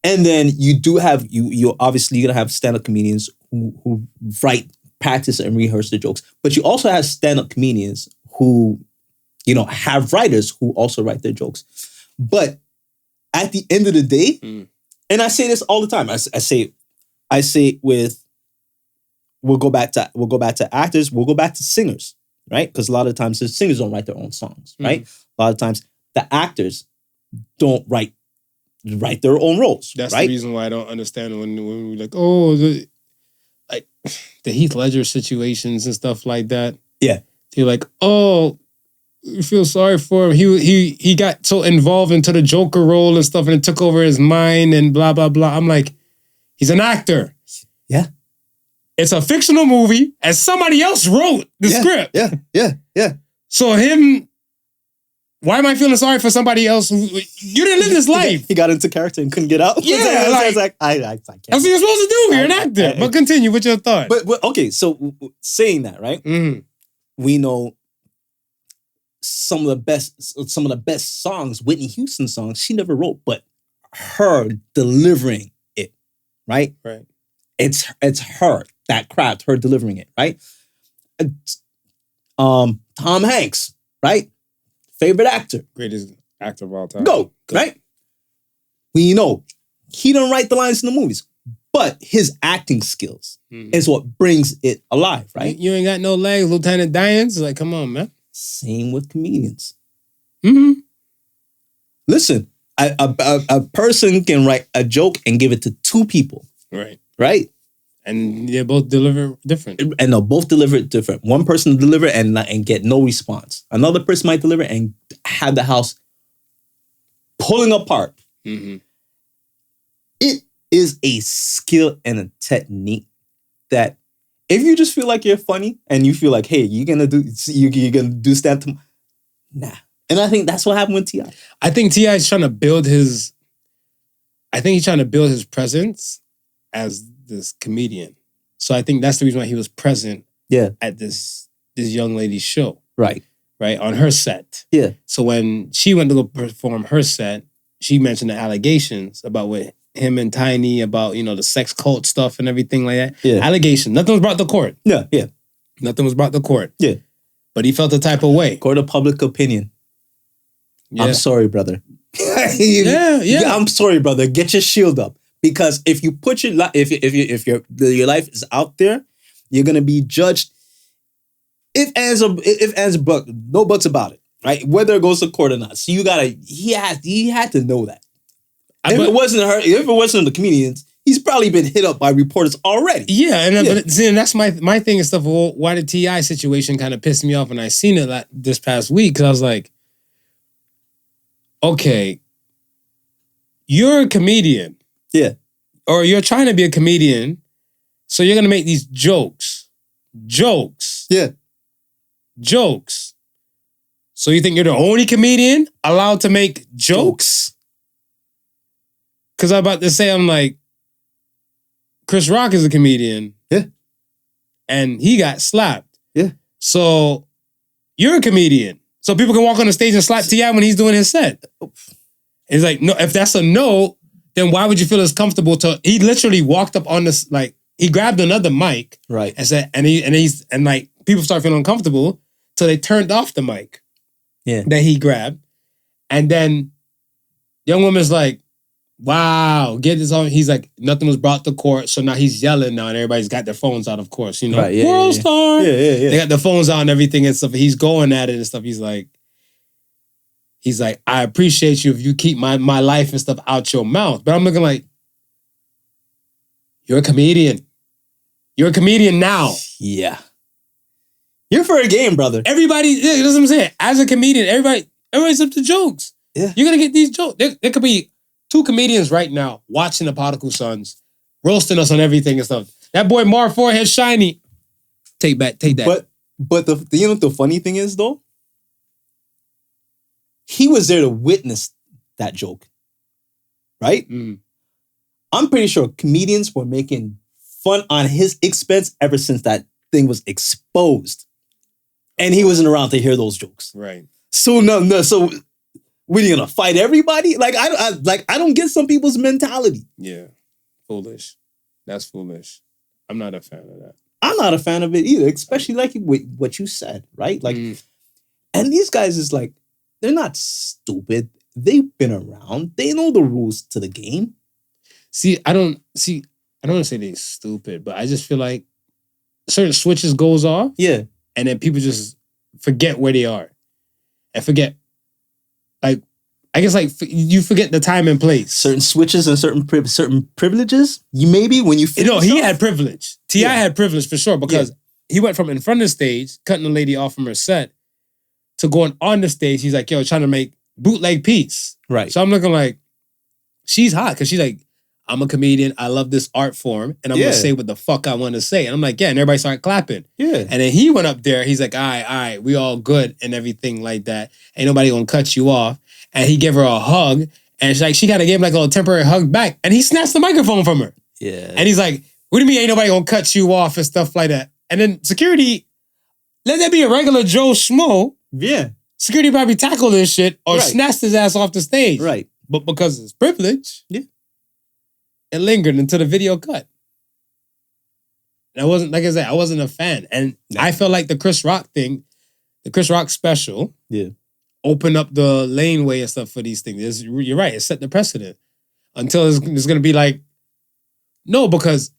And then you do have you obviously you're gonna have stand-up comedians who write, practice, and rehearse the jokes, but you also have stand-up comedians who, you know, have writers who also write their jokes. But at the end of the day, and I say this all the time, I say with we'll go back to actors, we'll go back to singers, right? Because a lot of times the singers don't write their own songs, right? A lot of times the actors don't write their own roles. That's right? the reason why I don't understand when we're like, the Heath Ledger situations and stuff like that. Yeah. You're like, you feel sorry for him. He got so involved into the Joker role and stuff and it took over his mind and blah, blah, blah. I'm like, he's an actor. Yeah. It's a fictional movie and somebody else wrote the script. Yeah. So why am I feeling sorry for somebody else you didn't live this life? He got into character and couldn't get out. Yeah. I can't. That's what you're supposed to do. You're an actor. But continue with your thought. But okay, so saying that, right? We know some of the best songs, Whitney Houston songs, she never wrote, but her delivering it, right? Right. It's her, that craft, her delivering it, right? Tom Hanks, right? Favorite actor. Greatest actor of all time. Go, right? We know he don't write the lines in the movies, but his acting skills is what brings it alive, right? You ain't got no legs, Lieutenant Diane's like, come on, man. Same with comedians. Mm-hmm. Listen, a person can write a joke and give it to two people. Right. Right? And they both deliver different. And they'll both deliver it different. One person will deliver and get no response. Another person might deliver and have the house pulling apart. Mm-hmm. It is a skill and a technique that if you just feel like you're funny and you feel like, hey, you're gonna do stand-up, nah. And I think that's what happened with T.I. I think T.I. is trying to build his presence as this comedian. So I think that's the reason why he was present at this young lady's show. Right. Right, on her set. Yeah. So when she went to go perform her set, she mentioned the allegations about what him and Tiny about, the sex cult stuff and everything like that. Yeah. Allegations. Nothing was brought to court. Yeah. Nothing was brought to court. Yeah. But he felt the type of way. Court of public opinion. Yeah. I'm sorry, brother. Yeah. I'm sorry, brother. Get your shield up, because if you put your your life is out there, you're gonna be judged. If as but no buts about it, right? Whether it goes to court or not. So you gotta. He had to know that. If it wasn't the comedians, he's probably been hit up by reporters already. Yeah, but see, and that's my thing and stuff. Well, why the T.I. situation kind of pissed me off when I seen it this past week, because I was like, okay, you're a comedian. Yeah. Or you're trying to be a comedian, so you're gonna make these jokes. Yeah. Jokes. So you think you're the only comedian allowed to make jokes? Because I'm about to say, I'm like, Chris Rock is a comedian. Yeah. And he got slapped. Yeah. So you're a comedian. So people can walk on the stage and slap T.I. when he's doing his set. It's like, no, if that's a no, then why would you feel as comfortable to... He literally walked up on this, like, he grabbed another mic. Right. And said, and like, people start feeling uncomfortable till they turned off the mic. Yeah. That he grabbed. And then young woman's like, wow, get this on. He's like, nothing was brought to court, so now he's yelling now, and everybody's got their phones out, of course, you know. Right, yeah, World star. Yeah. They got their phones out and everything and stuff. He's going at it and stuff. He's like, I appreciate you if you keep my life and stuff out your mouth. But I'm looking like, you're a comedian. You're a comedian now. Yeah. You're for a game, brother. Everybody, that's what I'm saying. As a comedian, everybody's up to jokes. Yeah. You're gonna get these jokes. There could be 2 comedians right now watching the Podical Sons, roasting us on everything and stuff. That boy Mar forehead shiny. Take that. But the funny thing is though, he was there to witness that joke, right? Mm. I'm pretty sure comedians were making fun on his expense ever since that thing was exposed, and he wasn't around to hear those jokes. Right. So no. So what, are you gonna fight everybody? Like I don't get some people's mentality. Yeah. Foolish. That's foolish. I'm not a fan of that. I'm not a fan of it either, especially like what you said, right? Like, and these guys is like, they're not stupid. They've been around. They know the rules to the game. I don't want to say they're stupid, but I just feel like certain switches goes off. Yeah. And then people just forget where they are. And forget, like, I guess like you forget the time and place. Certain switches and certain privileges. You maybe when you feel he had privilege. T.I. had privilege for sure, because he went from in front of the stage, cutting the lady off from her set, to going on the stage. He's like, yo, trying to make bootleg peace. Right. So I'm looking like, she's hot, because she's like, I'm a comedian. I love this art form, and I'm gonna say what the fuck I want to say. And I'm like, yeah, and everybody started clapping. Yeah. And then he went up there. He's like, all right, we all good and everything like that. Ain't nobody gonna cut you off. And he gave her a hug, and she's like, she gotta give him like a little temporary hug back. And he snatched the microphone from her. Yeah. And he's like, what do you mean ain't nobody gonna cut you off and stuff like that? And then security, let that be a regular Joe Schmo. Yeah. Security probably tackled this shit or snatched his ass off the stage. Right. But because it's privilege, it lingered until the video cut. And I wasn't, like I said, I wasn't a fan. And I felt like the Chris Rock thing, the Chris Rock special, opened up the laneway and stuff for these things. You're right, it set the precedent. Until it's going to be like, no, because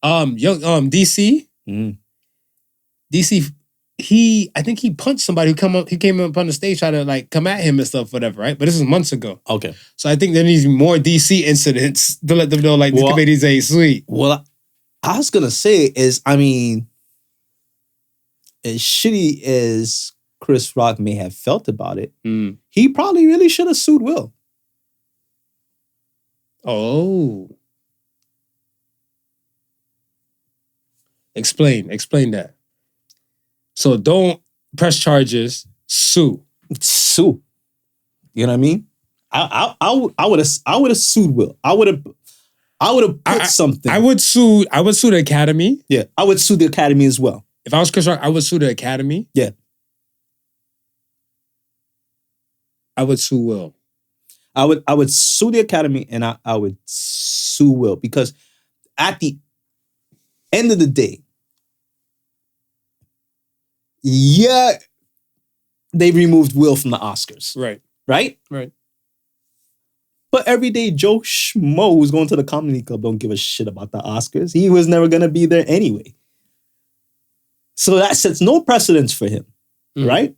DC, I think he punched somebody he came up on the stage trying to like come at him and stuff, whatever, right? But this was months ago. Okay. So I think there needs more DC incidents to let them know like the comedies ain't sweet. Well, I was gonna say is, I mean, as shitty as Chris Rock may have felt about it, he probably really should have sued Will. Oh. Explain that. So don't press charges, sue. Sue. You know what I mean? I would have sued Will. I would have put something. I would sue the Academy. Yeah. I would sue the Academy as well. If I was Chris Rock, I would sue the Academy. Yeah. I would sue Will. I would sue the Academy, and I would sue Will, because at the end of the day, yeah, they removed Will from the Oscars. Right. Right? Right. But everyday Joe Schmo who's going to the comedy club don't give a shit about the Oscars. He was never going to be there anyway. So that sets no precedence for him, right?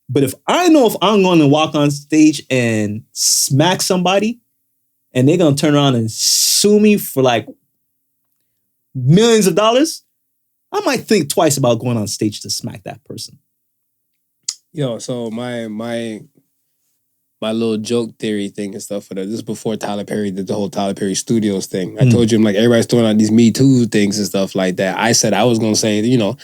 But if I'm going to walk on stage and smack somebody and they're going to turn around and sue me for like millions of dollars, I might think twice about going on stage to smack that person. Yo, so my little joke theory thing and stuff for that. This is before Tyler Perry did the whole Tyler Perry Studios thing. I told you, I'm like, everybody's throwing out these Me Too things and stuff like that. I said I was going to say, you know,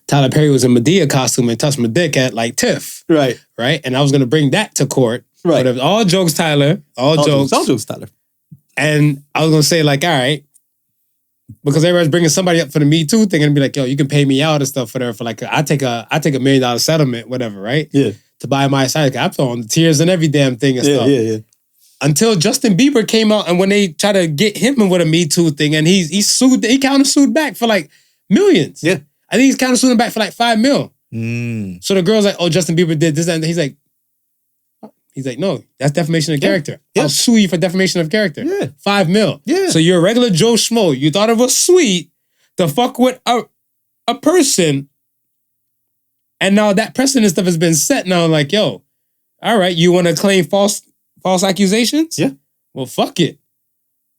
Tyler Perry was in Medea costume and touched my dick at like TIFF. Right. Right? And I was going to bring that to court. Right. But it was all jokes, Tyler. All jokes. All jokes, Tyler. And I was going to say like, all right, because everybody's bringing somebody up for the Me Too thing and be like, yo, you can pay me out and stuff for like, I take a $1 million settlement, whatever, right? Yeah. To buy my side. I'm throwing the tears and every damn thing and stuff. Yeah. Until Justin Bieber came out and when they try to get him in with a Me Too thing and he counter-sued back for like millions. Yeah. I think he's counter-suing back for like $5 million. So the girl's like, oh, Justin Bieber did this and he's like, no, that's defamation of character. Yeah. I'll sue you for defamation of character. Yeah. $5 million. Yeah. So you're a regular Joe Schmo. You thought it was sweet to fuck with a person. And now that precedent stuff has been set. Now, like, yo, all right, you want to claim false accusations? Yeah. Well, fuck it.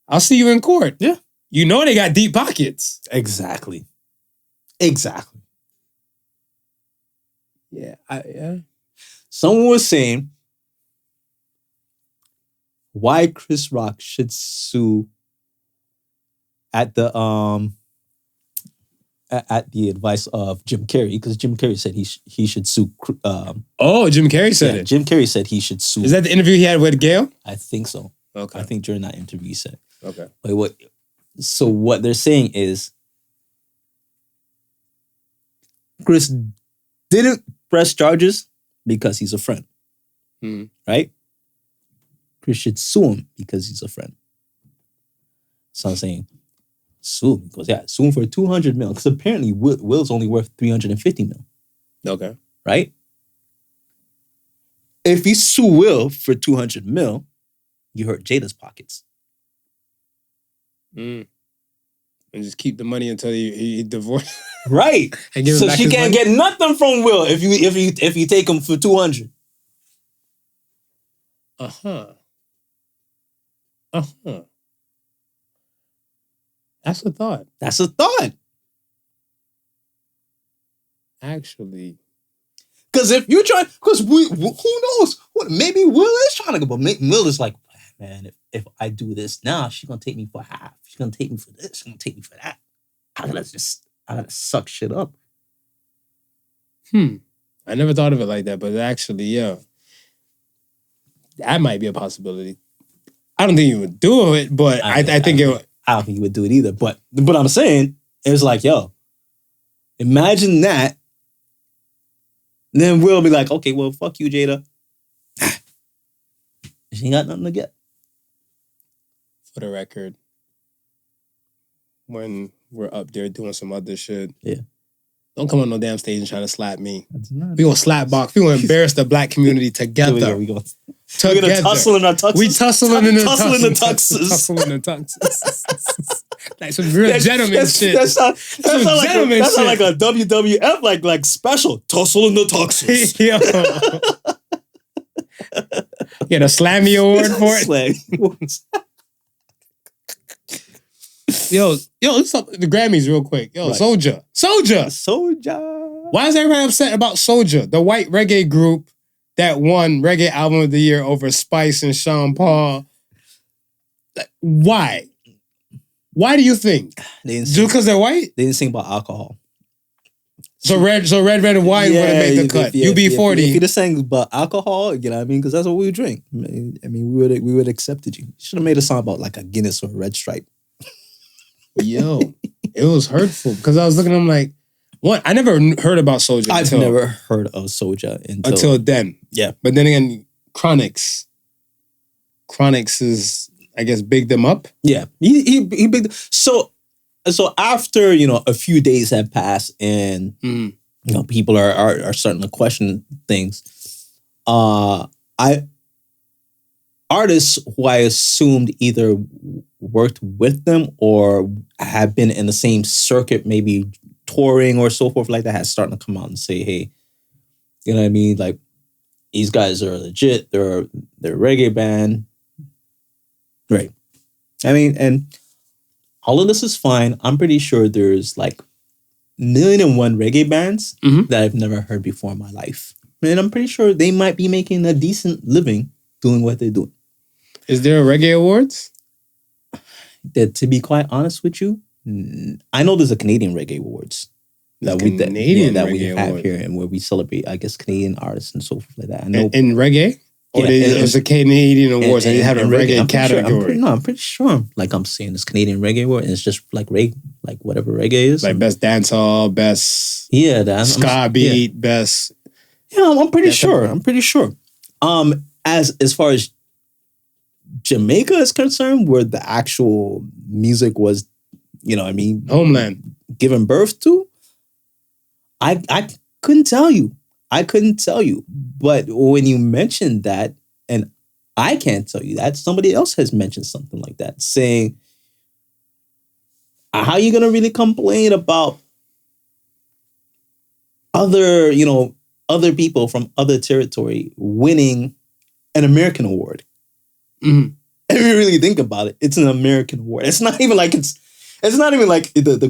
I'll see you in court. Yeah. You know they got deep pockets. Exactly. Yeah. Someone was saying why Chris Rock should sue at the advice of Jim Carrey, because Jim Carrey said he should sue. Jim Carrey said it. Jim Carrey said he should sue. Is that the interview he had with Gail? I think so. Okay. I think during that interview he said it. Okay. But what they're saying is Chris didn't press charges because he's a friend. Right? Chris should sue him because he's a friend. So I'm saying, sue him. He goes, yeah, sue him for $200 million. Because apparently Will's only worth $350 million. Okay. Right? If you sue Will for $200 million, you hurt Jada's pockets. And just keep the money until he divorced. Right. So she can't get nothing from Will if you take him for $200. That's a thought. Actually. Because if you're trying, who knows? Maybe Will is trying to go, but Will is like, man, if I do this now, she's going to take me for half. She's going to take me for this. She's going to take me for that. I gotta suck shit up. I never thought of it like that, but actually, yeah. That might be a possibility. I don't think he would do it, but I think it would. I don't think he would do it either. But I'm saying, it's like, yo, imagine that. And then Will be like, okay, well, fuck you, Jada. She ain't got nothing to get. For the record, when we're up there doing some other shit, don't come on no damn stage and try to slap me. We gonna slap box. We gonna embarrass the black community together. We're gonna tussle in our tuxes. We tussling in the tuxes. Tussling in the tuxes. Like some real gentleman shit. That sound like a WWF like special. Tussle in the tuxes. Yo. Get a Slammy award for it. Yo, let's talk the Grammys real quick. Yo, right. Soja. Why is everybody upset about Soja, the white reggae group that won Reggae Album of the Year over Spice and Sean Paul? Why? Why do you think? Just because they're white? They didn't sing about alcohol. So red, and white would have made the cut. UB40. If you just sang about alcohol, you know what I mean? Because that's what we would drink. I mean, we would have accepted you. You should have made a song about like a Guinness or a Red Stripe. Yo, it was hurtful because I was looking at them like, what? I never heard about Soja. I've never heard of Soja until then. Yeah. But then again, Chronix is, I guess, bigged them up. Yeah. He bigged. So after, a few days had passed and people are starting to question things. Artists who I assumed either worked with them or have been in the same circuit, maybe touring or so forth like that, has starting to come out and say, hey, you know what I mean? Like, these guys are legit. They're a reggae band. Right. I mean, and all of this is fine. I'm pretty sure there's like 1,000,001 reggae bands that I've never heard before in my life. And I'm pretty sure they might be making a decent living doing what they're doing. Is there a reggae awards? That, to be quite honest with you, I know there's a Canadian reggae awards that we have here, and where we celebrate, I guess, Canadian artists and so forth like that. I know in reggae, or there's a Canadian awards and they have a reggae category. I'm pretty sure. Like I'm saying, this Canadian reggae award, and it's just like reggae, like whatever reggae is, like best dancehall, best ska beat, best. Yeah, I'm pretty sure. I'm pretty sure. As far as Jamaica is concerned, where the actual music was, you know what I mean, homeland, given birth to, I couldn't tell you. But when you mentioned that, and I can't tell you that, somebody else has mentioned something like that, saying, how are you going to really complain about other people from other territory winning an American award? Mm-hmm. If you really think about it, it's an American award. It's not even like the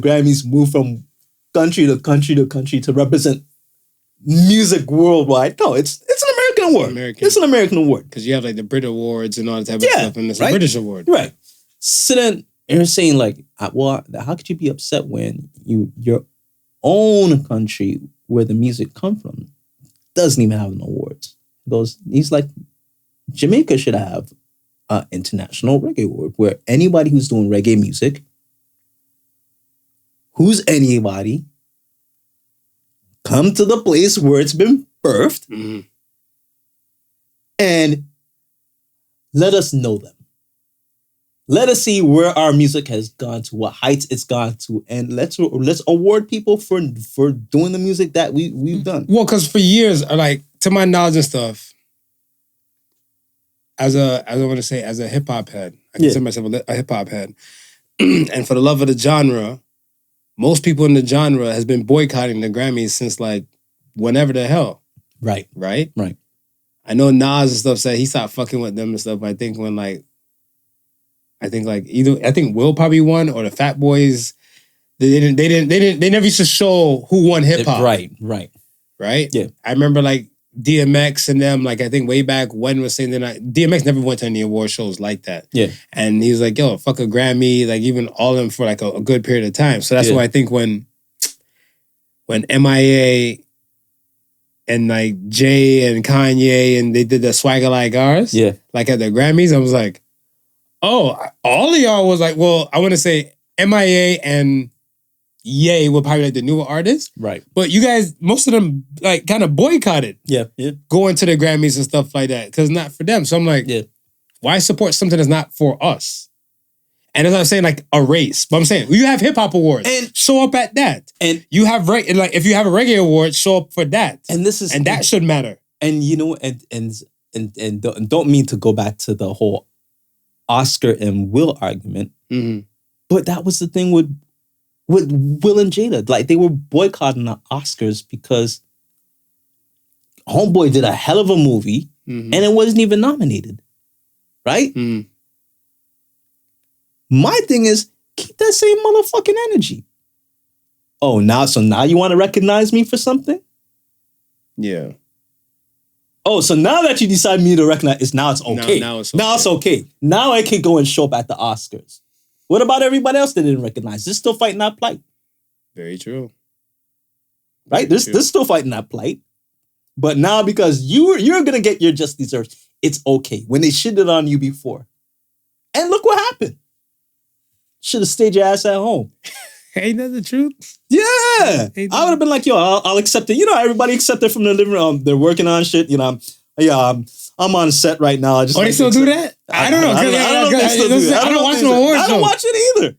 Grammys move from country to country to country to represent music worldwide. No, it's an American award. It's an American award. Because you have like the Brit Awards and all that type of stuff, and it's a British award. Right. So then you're saying like, well, how could you be upset when your own country where the music come from doesn't even have an awards? He's like, Jamaica should have an international reggae award where anybody who's doing reggae music, who's anybody, come to the place where it's been birthed and let us know them. Let us see where our music has gone to, what heights it's gone to, and let's award people for doing the music that we've done. Well, because for years, like, to my knowledge and stuff, as a hip hop head, I consider myself a hip hop head, and for the love of the genre, most people in the genre has been boycotting the Grammys since like whenever the hell. Right. I know Nas and stuff said he stopped fucking with them and stuff. I think either Will probably won or the Fat Boys. They never used to show who won hip hop. Right. Yeah. I remember like DMX and them, like I think way back when was saying that DMX never went to any award shows like that. Yeah. And he was like, yo, fuck a Grammy, like even all of them for like a good period of time. So that's why I think when MIA and like Jay and Kanye and they did the Swagger Like Ours, like at the Grammys, I was like, oh, all of y'all was like, well, I want to say MIA and Ye were probably like the newer artists. Right. But you guys, most of them like kind of boycotted. Yeah. Going to the Grammys and stuff like that. Because it's not for them. So I'm like, why support something that's not for us? And as I'm saying, like a race. But I'm saying, you have hip hop awards. And show up at that. And you have like if you have a reggae award, show up for that. And that should matter. And you know, and don't mean to go back to the whole Oscar and Will argument. Mm-hmm. But that was the thing with Will and Jada. Like, they were boycotting the Oscars because Homeboy did a hell of a movie and it wasn't even nominated. Right? Mm. My thing is, keep that same motherfucking energy. Oh, now you want to recognize me for something? Yeah. Oh, so now that you decide me to recognize, it's okay. Now it's okay. Now I can go and show up at the Oscars. What about everybody else that didn't recognize? They're still fighting that plight. Very true. Right? They're still fighting that plight. But now because you're going to get your just desserts, it's okay. When they shitted on you before. And look what happened. Should have stayed your ass at home. Ain't that the truth? Yeah. I would have been like, yo, I'll accept it. You know, everybody accepted from the living room. They're working on shit. You know, I'm on set right now. They still do that? I don't know. I don't watch no awards. I don't watch it either.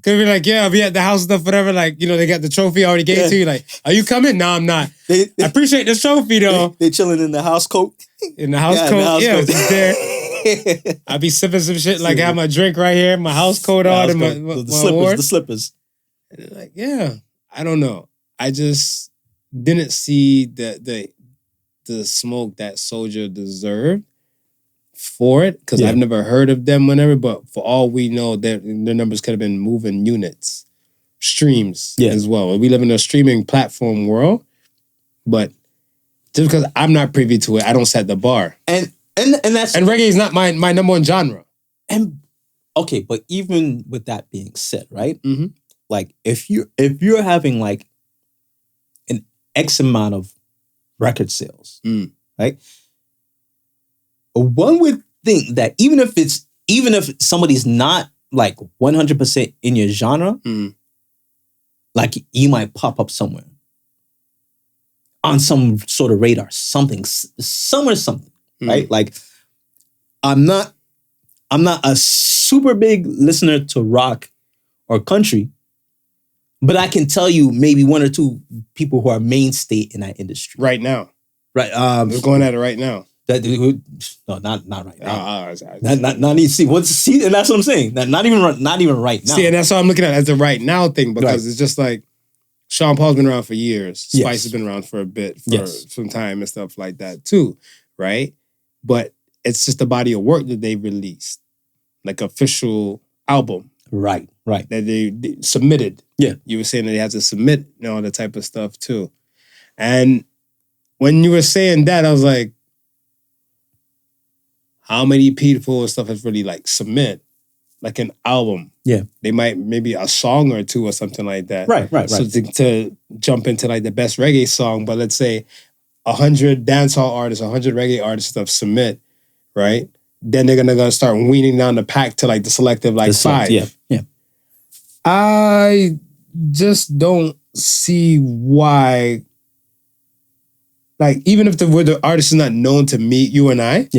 Could be like, yeah, I'll be at the house and stuff, whatever. Like, you know, they got the trophy already gave to you. Like, are you coming? No, I'm not. I appreciate this trophy though. They chilling in the house coat. In the house coat, yeah, just there. I be sipping some shit, like I have my drink right here, my house coat on, and my slippers. award. The slippers. And like, yeah, I don't know. I just didn't see the smoke that Soja deserved for it because I've never heard of them whenever. But for all we know, their numbers could have been moving units, streams as well. We live in a streaming platform world, but just because I'm not privy to it, I don't set the bar. And reggae is not my number one genre. And okay, but even with that being said, right? Mm-hmm. Like if you're having like an X amount of record sales, right? One would think that even if somebody's not like 100% in your genre, like you might pop up somewhere on some sort of radar, something, right? Like I'm not a super big listener to rock or country, but I can tell you maybe one or two people who are mainstay in that industry right now. Right, we're going at it right now. No, not right now. Not see. And that's what I'm saying. Not even right now. See, and that's what I'm looking at as the right now thing because it's just like Sean Paul's been around for years. Spice has been around for a bit, for some time and stuff like that too, right? But it's just the body of work that they released, like official album, right? That they submitted. Yeah, you were saying that they had to submit and all that type of stuff too, and when you were saying that, I was like, how many people and stuff has really like submit like an album? Yeah. They might maybe a song or two or something like that. Right. So to jump into like the best reggae song, but let's say 100 dancehall artists, 100 reggae artists stuff submit, right? Then they're gonna start weaning down the pack to like the selective like 5. Yeah. I just don't see why. Like, even if the artist is not known to meet you and I,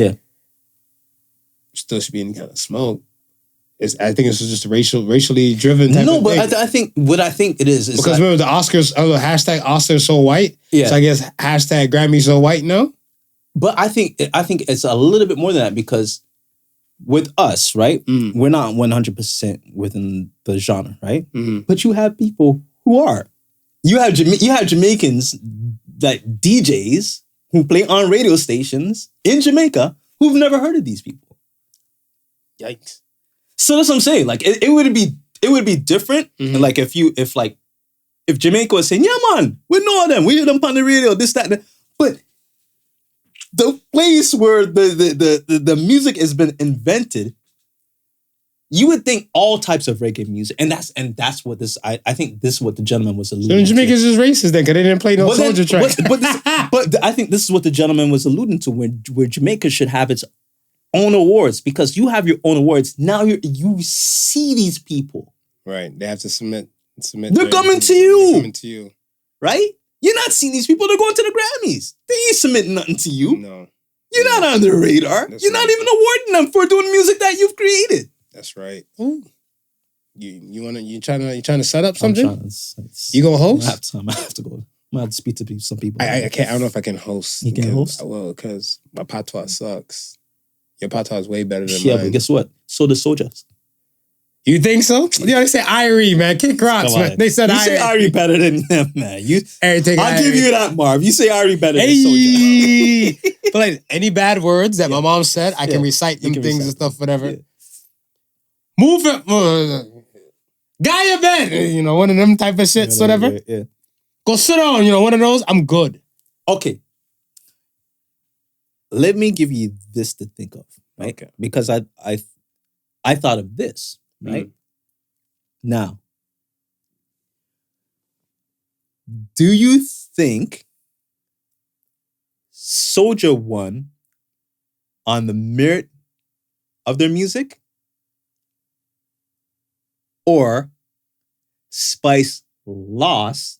still should be any kind of smoke. I think it's just racially driven type of thing. I think it is because like, remember the Oscars, hashtag Oscars so white. Yeah. So I guess hashtag Grammy so white. No, but I think it's a little bit more than that because with us, right, we're not 100% within the genre, right? Mm-hmm. But you have people who are. You have Jamaicans that DJs who play on radio stations in Jamaica who've never heard of these people. Yikes! So that's what I'm saying. Like it would be different. Mm-hmm. Like if Jamaica was saying, yeah, man, we know them, we hear them on the radio, this, that, and that. But the place where the music has been invented, you would think all types of reggae music, and that's what this. I think this is what the gentleman was alluding to. So Jamaica's just racist then, because they didn't play no Soja track. But I think this is what the gentleman was alluding to, where Jamaica should have its own awards, because you have your own awards. Now you see these people. Right. They have to submit. They're coming to you. Right? You're not seeing these people. They're going to the Grammys. They ain't submitting nothing to you. No. You're not on their radar. You're not even awarding them for doing music that you've created. That's right. Ooh. You trying to set up something? You gonna host? I have to go. I'm gonna have to speak to some people. I can't. I don't know if I can host. You can host? I will, because my patois sucks. Your patois is way better than mine. Yeah, but guess what? So does Soja's. You think so? Yeah, they say Irie, man. Kick rocks, man. They said Irie. You say Irie better than them, man. I'll give you that, Marv. You say Irie better than Soja. But like any bad words that my mom said, I can recite them things and stuff, whatever. Yeah. Move it. Guy your bed. One of them type of shit, whatever. Yeah. Go sit down. One of those. I'm good. Okay. Let me give you this to think of, right? Okay. Because I thought of this, right? Mm-hmm. Now, do you think Soja won on the merit of their music, or Spice lost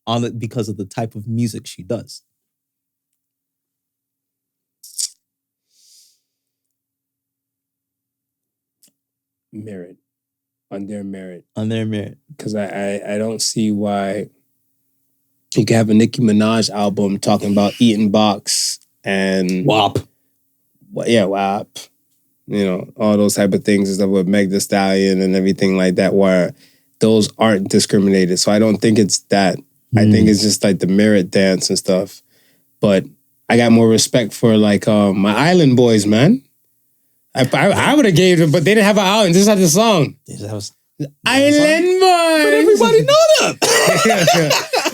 on it because of the type of music she does? Merit. on their merit. On their merit. Because I don't see why you can have a Nicki Minaj album talking about eating box and WAP. WAP. You know, all those type of things and stuff with Meg Thee Stallion and everything like that, where those aren't discriminated. So I don't think it's that. I think it's just like the merit dance and stuff. But I got more respect for like my Island Boys, man. I would have gave it, but they didn't have an album. Just had the song. Island Boys. But everybody know them.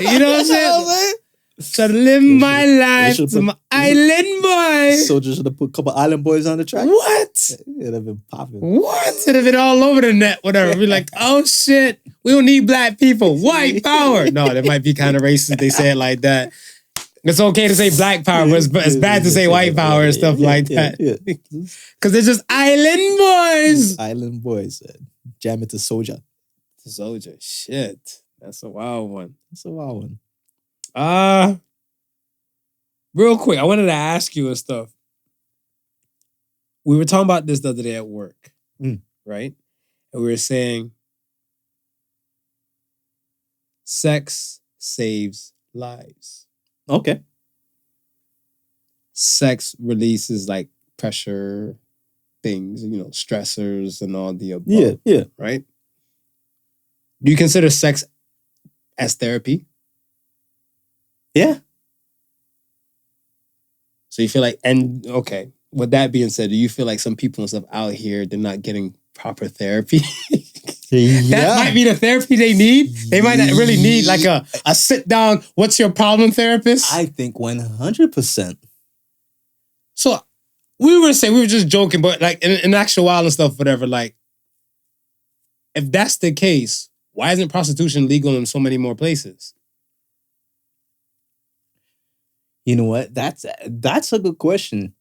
You know what I'm saying? So to live my life to my Island Boys. So just should have put a couple Island Boys on the track. What? It'd have been popping. What? It'd have been all over the net, whatever. Be like, oh shit, we don't need black people. White power. No, that might be kind of racist. They say it like that. It's okay to say black power, but it's bad to say white power and stuff like that. Because they're just Island Boys. Island Boys. Jam it to Soja. Soja. Shit. That's a wild one. That's a wild one. Real quick, I wanted to ask you and stuff. We were talking about this the other day at work, right? And we were saying sex saves lives. Okay. Sex releases like pressure things, you know, stressors and all the above. Yeah. Right? Do you consider sex as therapy? Yeah. So you feel like, and okay, with that being said, do you feel like some people and stuff out here, they're not getting proper therapy? That might be the therapy they need. They might not really need like a sit down, what's your problem therapist? I think 100%. So we were just joking, but like in actuality and stuff, whatever, like if that's the case, why isn't prostitution legal in so many more places? You know what? That's a good question.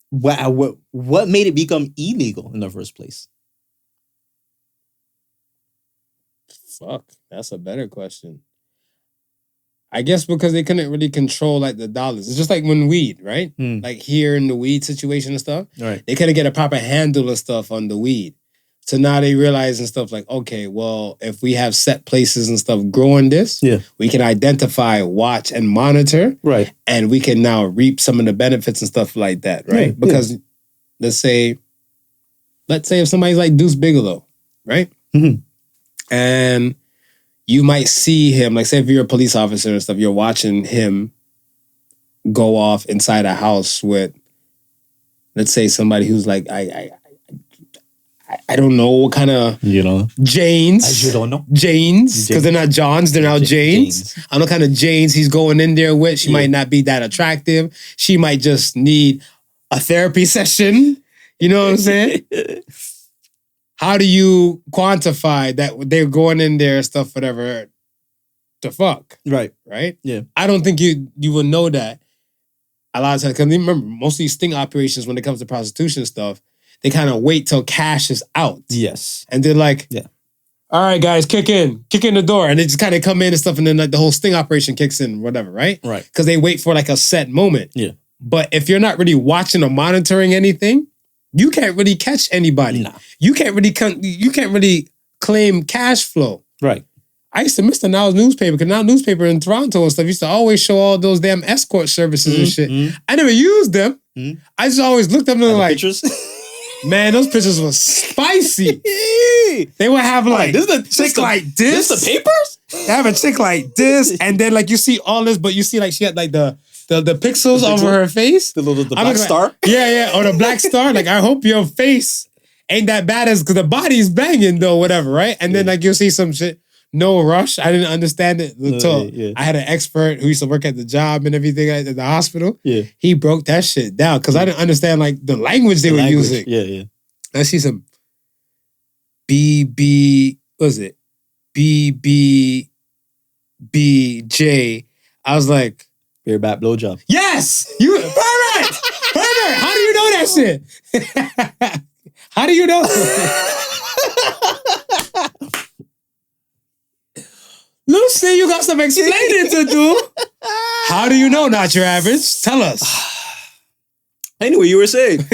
What made it become illegal in the first place? Fuck, that's a better question. I guess because they couldn't really control like the dollars. It's just like when weed, right? Like here in the weed situation and stuff, right? They couldn't get a proper handle of stuff on the weed. So now they realize and stuff like, okay, well, if we have set places and stuff growing this, we can identify, watch, and monitor. Right. And we can now reap some of the benefits and stuff like that, right? Yeah, because let's say if somebody's like Deuce Bigelow, right? Mm-hmm. And you might see him, like say if you're a police officer and stuff, you're watching him go off inside a house with, let's say somebody who's like, I don't know what kind of Janes. You don't know. Janes, because they're not Johns, they're now Janes. I don't know what kind of Janes he's going in there with. She might not be that attractive. She might just need a therapy session. You know what I'm saying? How do you quantify that they're going in there, stuff, whatever, to fuck? Right. Right? Yeah. I don't think you would know that a lot of times. Because remember, most of these sting operations, when it comes to prostitution stuff, they kind of wait till cash is out. Yes. And they're like, all right, guys, kick in the door. And they just kind of come in and stuff. And then like the whole sting operation kicks in, whatever, right? Right. Because they wait for like a set moment. Yeah. But if you're not really watching or monitoring anything, you can't really catch anybody. Nah. You can't really claim cash flow. Right. I used to miss the Now newspaper, because Now newspaper in Toronto and stuff used to always show all those damn escort services and shit. I never used them. I just always looked up and like, pictures? Man, those pictures were spicy. They would have like this is the chick like this. This the papers? They have a chick like this, and then like you see all this, but you see like she had like the pixels over her face. The black star? Yeah, or the black star. Like, I hope your face ain't that bad as, because the body's banging though, whatever, right? And then like you'll see some shit. No rush. I didn't understand it until I had an expert who used to work at the job and everything at the hospital. Yeah. He broke that shit down because I didn't understand like the language they were using. Yeah. I see some BBJ. I was like, Beer back blowjob. yes! You perfect! How do you know that shit? How do you know? Lucy, you got some explaining to do. How do you know not your average? Tell us. Anyway, you were saying.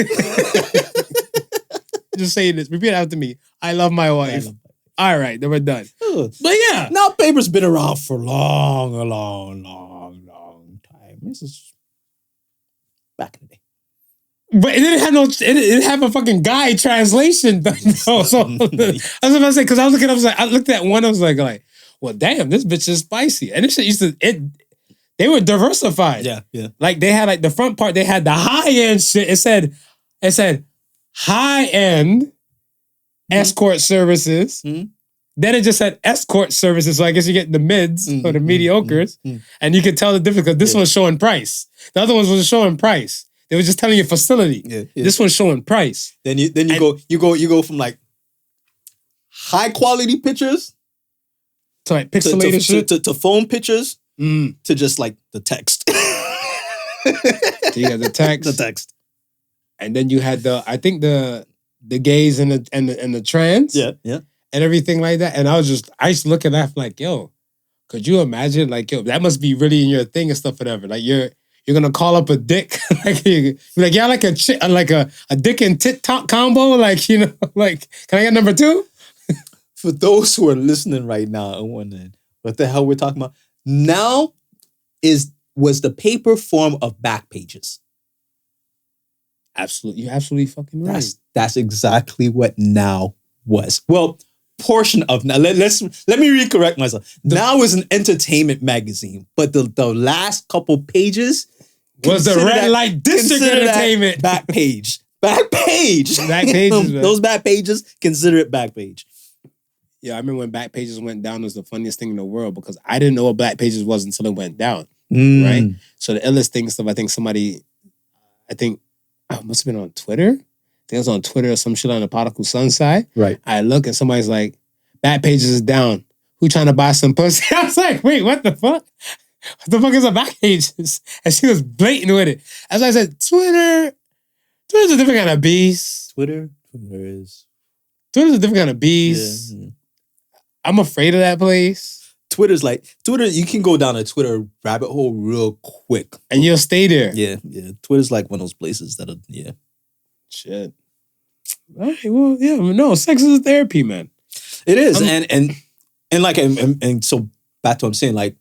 Just saying this. Repeat it after me. I love my wife. All right, then we're done. But yeah. Now paper's been around for a long time. This is back in the day. But it didn't have it didn't have a fucking guide translation. So I was about to say, because I was looking, I looked at one, I was like, well, damn, this bitch is spicy. And this shit they were diversified. Yeah. Like they had like the front part, they had the high end shit. It said high end escort services. Mm-hmm. Then it just said escort services. So I guess you get the mids or the mediocres. And you could tell the difference because this one's showing price. The other ones was showing price. They were just telling you facility. Yeah. This one's showing price. Then you go from like high quality pictures to like pixelated shit to phone pictures to just like the text. So you got the text. And then you had the gays and the trans. Yeah. And everything like that. And I used to look at that like, yo, could you imagine? Like, yo, that must be really in your thing and stuff, whatever. Like you're gonna call up a dick, like yeah, like a dick and tit top combo, like, you know, like, can I get number 2? For those who are listening right now and wondering what the hell we're talking about, now was the paper form of back pages. Absolutely, you're absolutely fucking right. That's exactly what now was. Well, portion of now. Let me recorrect myself. Now is an entertainment magazine, but the last couple pages was the red light district entertainment back page. Back pages. Those back pages, consider it back page. Yeah, I remember when back pages went down, it was the funniest thing in the world because I didn't know what back pages was until it went down. Right? So the illest thing stuff, I think it must have been on Twitter. I think it was on Twitter or some shit on the Podical Sun side. Right. I look and somebody's like, back pages is down. Who trying to buy some pussy? I was like, wait, what the fuck? What the fuck is a back pages? And she was blatant with it. As I said, Twitter's a different kind of beast. Twitter's a different kind of beast. Yeah. I'm afraid of that place. Twitter, you can go down a Twitter rabbit hole real quick. And you'll stay there. Yeah. Twitter's like one of those places that Shit. All right, well, yeah, no, sex is a therapy, man. It is. And so back to what I'm saying, like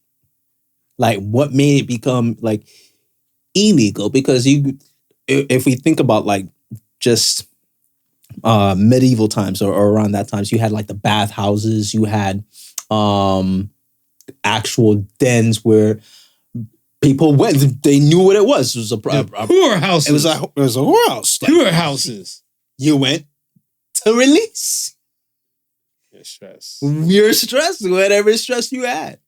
what made it become like illegal? Because if we think about like just medieval times or around that times, you had like the bathhouses, you had actual dens where people went, they knew what it was. It was a whorehouses. It was a whorehouse. Like, whorehouses. You went to release your stress, whatever stress you had.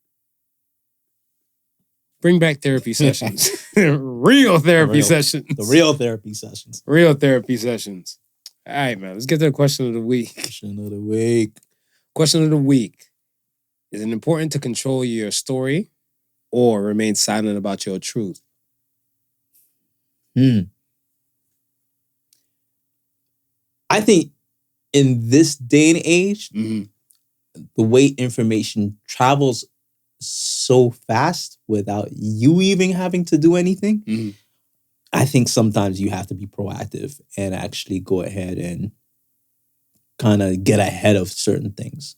Bring back therapy sessions. Real therapy sessions. The real therapy sessions. Real therapy sessions. All right, man. Let's get to the question of the week. Question of the week. Question of the week. Is it important to control your story or remain silent about your truth? I think in this day and age, the way information travels so fast without you even having to do anything, I think sometimes you have to be proactive and actually go ahead and kind of get ahead of certain things.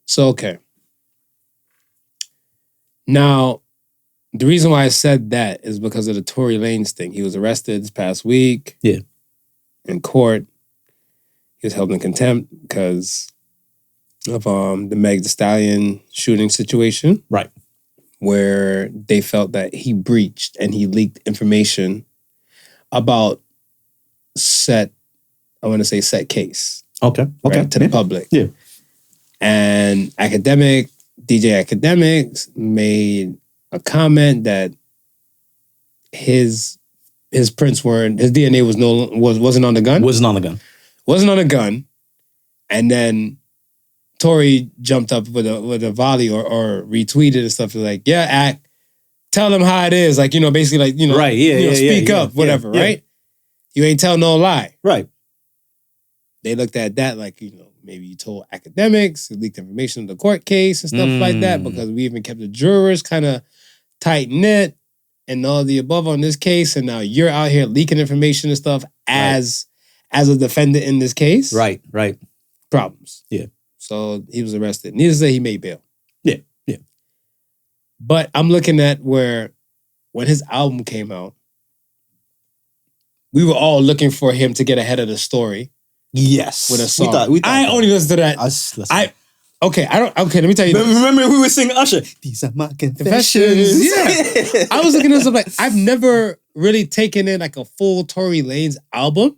So, okay. Now, the reason why I said that is because of the Tory Lanez thing. He was arrested this past week. Yeah. In court. He was held in contempt because of the Meg Thee Stallion shooting situation. Right. Where they felt that he breached and he leaked information about set case. Okay. Right, to the public. Yeah. And DJ Academics made a comment that his prints his DNA wasn't on the gun. Wasn't on the gun. Wasn't on a gun. And then Tory jumped up with a volley or retweeted and stuff like, yeah, Act, tell them how it is. Like, basically like, right, speak up, whatever, right? You ain't tell no lie. Right. They looked at that like, maybe you told Academics, you leaked information in the court case and stuff like that, because we even kept the jurors kind of tight-knit and all the above on this case, and now you're out here leaking information and stuff as a defendant in this case. Right. Problems. Yeah. So he was arrested. Needless to say, he made bail. Yeah. But I'm looking at where when his album came out, we were all looking for him to get ahead of the story Yes. with a song. We thought I only listened to that. Okay, let me tell you this. Remember we were singing Usher. These are my confessions. Yeah. I was looking at stuff like, I've never really taken in like a full Tory Lanez album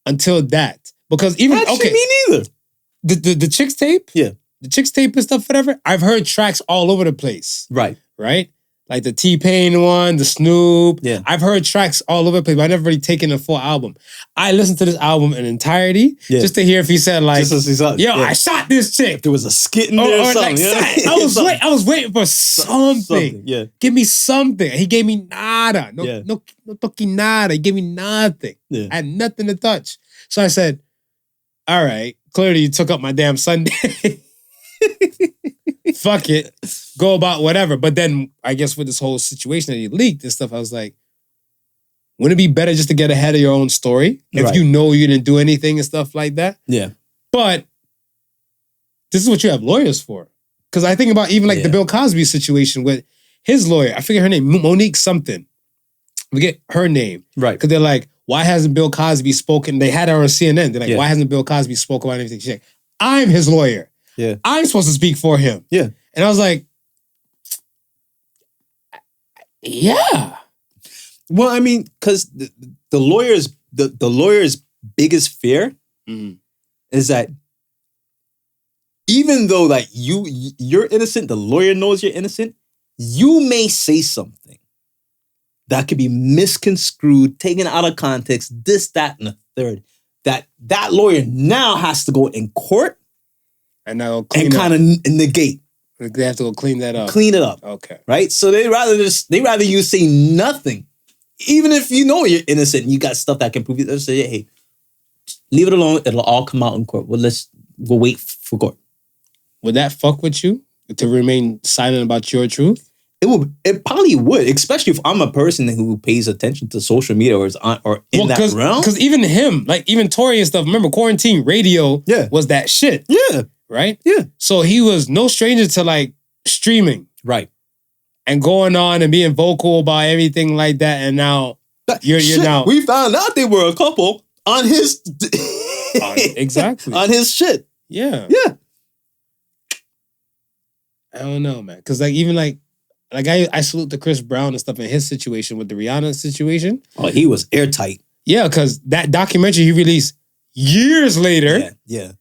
until that. Because even, Actually, me neither. The Chicks tape? Yeah. The Chicks tape and stuff, whatever, I've heard tracks all over the place. Right. Like the T-Pain one, the Snoop. Yeah. I've heard tracks all over the place, but I've never really taken a full album. I listened to this album in entirety just to hear if he said like, I shot this chick. If there was a skit in there or something. I was waiting for something. Yeah. Give me something. He gave me nada. No toki nada. He gave me nothing. Yeah. I had nothing to touch. So I said, all right, clearly you took up my damn Sunday. Fuck it. Go about whatever. But then I guess with this whole situation that he leaked and stuff, I was like, wouldn't it be better just to get ahead of your own story if you know you didn't do anything and stuff like that? Yeah. But this is what you have lawyers for. Because I think about even like the Bill Cosby situation with his lawyer. I forget her name, Monique something. Forget her name. Right. Because they're like, why hasn't Bill Cosby spoken? They had her on CNN. They're like, why hasn't Bill Cosby spoken about anything? She's like, I'm his lawyer. Yeah. I'm supposed to speak for him. Yeah. And I was like, yeah. Well, I mean, because the lawyer's biggest fear is that even though like you're innocent, the lawyer knows you're innocent, you may say something that could be misconstrued, taken out of context, this, that, and the third. That lawyer now has to go in court and kind of negate. They have to go clean that up. Clean it up. Okay. Right? So they rather you say nothing. Even if you know you're innocent and you got stuff that can prove it. They'll say, hey, leave it alone. It'll all come out in court. We'll wait for court. Would that fuck with you? To remain silent about your truth? It probably would, especially if I'm a person who pays attention to social media or in that realm. Because even him, like even Tory and stuff, remember quarantine radio was that shit. Yeah. Right? Yeah. So he was no stranger to like streaming. Right. And going on and being vocal about everything like that. And now you're now. We found out they were a couple on his exactly. on his shit. Yeah. Yeah. I don't know, man. Cause like even like I salute the Chris Brown and stuff in his situation with the Rihanna situation. Oh, he was airtight. Yeah, because that documentary he released years later. Yeah.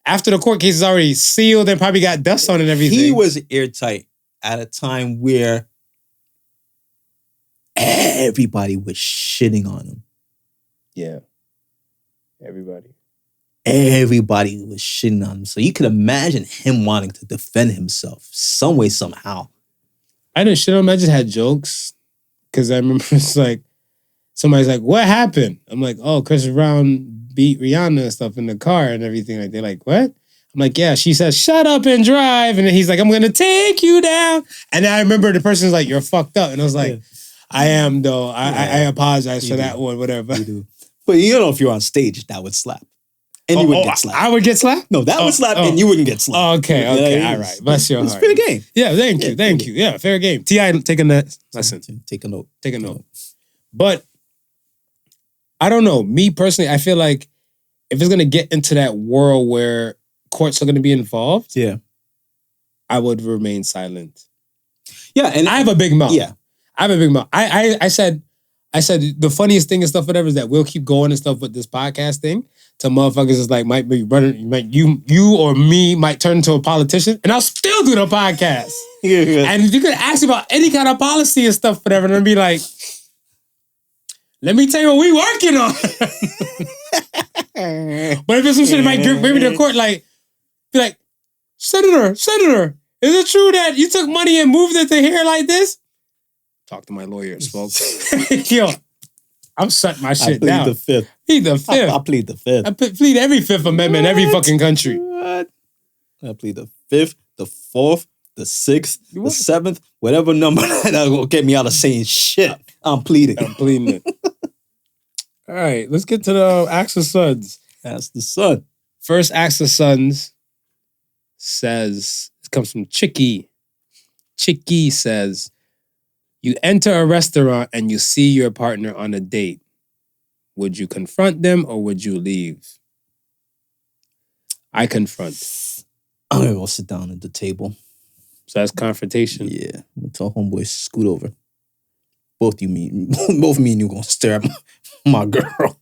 After the court case is already sealed and probably got dust on it and everything. He was airtight at a time where everybody was shitting on him. Yeah. Everybody was shitting on him. So you could imagine him wanting to defend himself some way, somehow. I didn't shit on him. I just had jokes. Because I remember it's like, somebody's like, what happened? I'm like, oh, Chris Brown beat Rihanna and stuff in the car and everything. Like, they're like, what? I'm like, yeah. She says, shut up and drive. And then he's like, I'm going to take you down. And then I remember the person's like, you're fucked up. And I was like, I am, though. I apologize for that one, whatever. You do. But you know, if you're on stage, that would slap. And you would get slapped. I would get slapped? No, that would slap and you wouldn't get slapped. Okay, all right. Bless your heart. It's fair game. Yeah, thank you. Yeah, fair game. T.I. taking that lesson. Take a note. But I don't know. Me personally, I feel like if it's going to get into that world where courts are going to be involved, I would remain silent. Yeah, and I have a big mouth. Yeah. I have a big mouth. I said the funniest thing and stuff, whatever, is that we'll keep going and stuff with this podcast thing. To motherfuckers is like might be running, you or me might turn into a politician, and I'll still do the podcast. And if you could ask me about any kind of policy and stuff, whatever, and I'd be like, let me tell you what we working on. But if it's some shit that might bring me to court, like, be like, Senator, is it true that you took money and moved it to here like this? Talk to my lawyers, folks. Yo, I'm shutting my shit down. I plead the fifth. I plead every Fifth Amendment in every fucking country. What? I plead the fifth, the fourth, the sixth, the seventh, whatever number that will get me out of saying shit. I'm pleading it. All right, let's get to the Axe of Sons. That's the Son. First Axe of Sons says, it comes from Chicky. Chicky says, you enter a restaurant and you see your partner on a date. Would you confront them or would you leave? I confront. I'm gonna go sit down at the table. So that's confrontation. Yeah, I'm gonna tell homeboys scoot over. Both me and you gonna stare at my girl.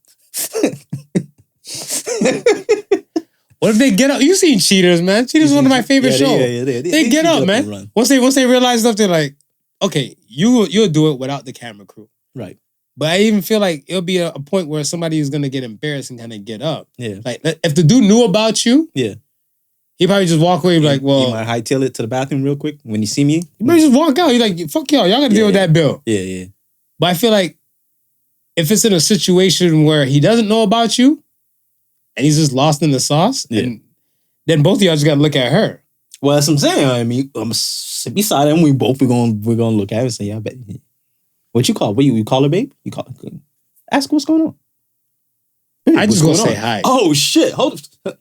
What if they get up? You seen Cheaters, man. Cheaters is one of my favorite shows. They get up, man. Once they realize stuff, they're like, okay, you'll do it without the camera crew. Right. But I even feel like it'll be a point where somebody is gonna get embarrassed and kind of get up. Yeah. Like if the dude knew about you, yeah, he probably just walk away like, well, you might hightail it to the bathroom real quick when you see me. You might just walk out. He's like, fuck y'all gotta deal with that bill. Yeah. But I feel like if it's in a situation where he doesn't know about you and he's just lost in the sauce, and then both of y'all just gotta look at her. Well, that's what I'm saying. I mean, I'm gonna sit beside him. We're gonna look at her and say, yeah, I bet. What you call? What you call her, babe? You call her? Ask what's going on. Hey, I just gonna say hi. Oh shit! Hold on.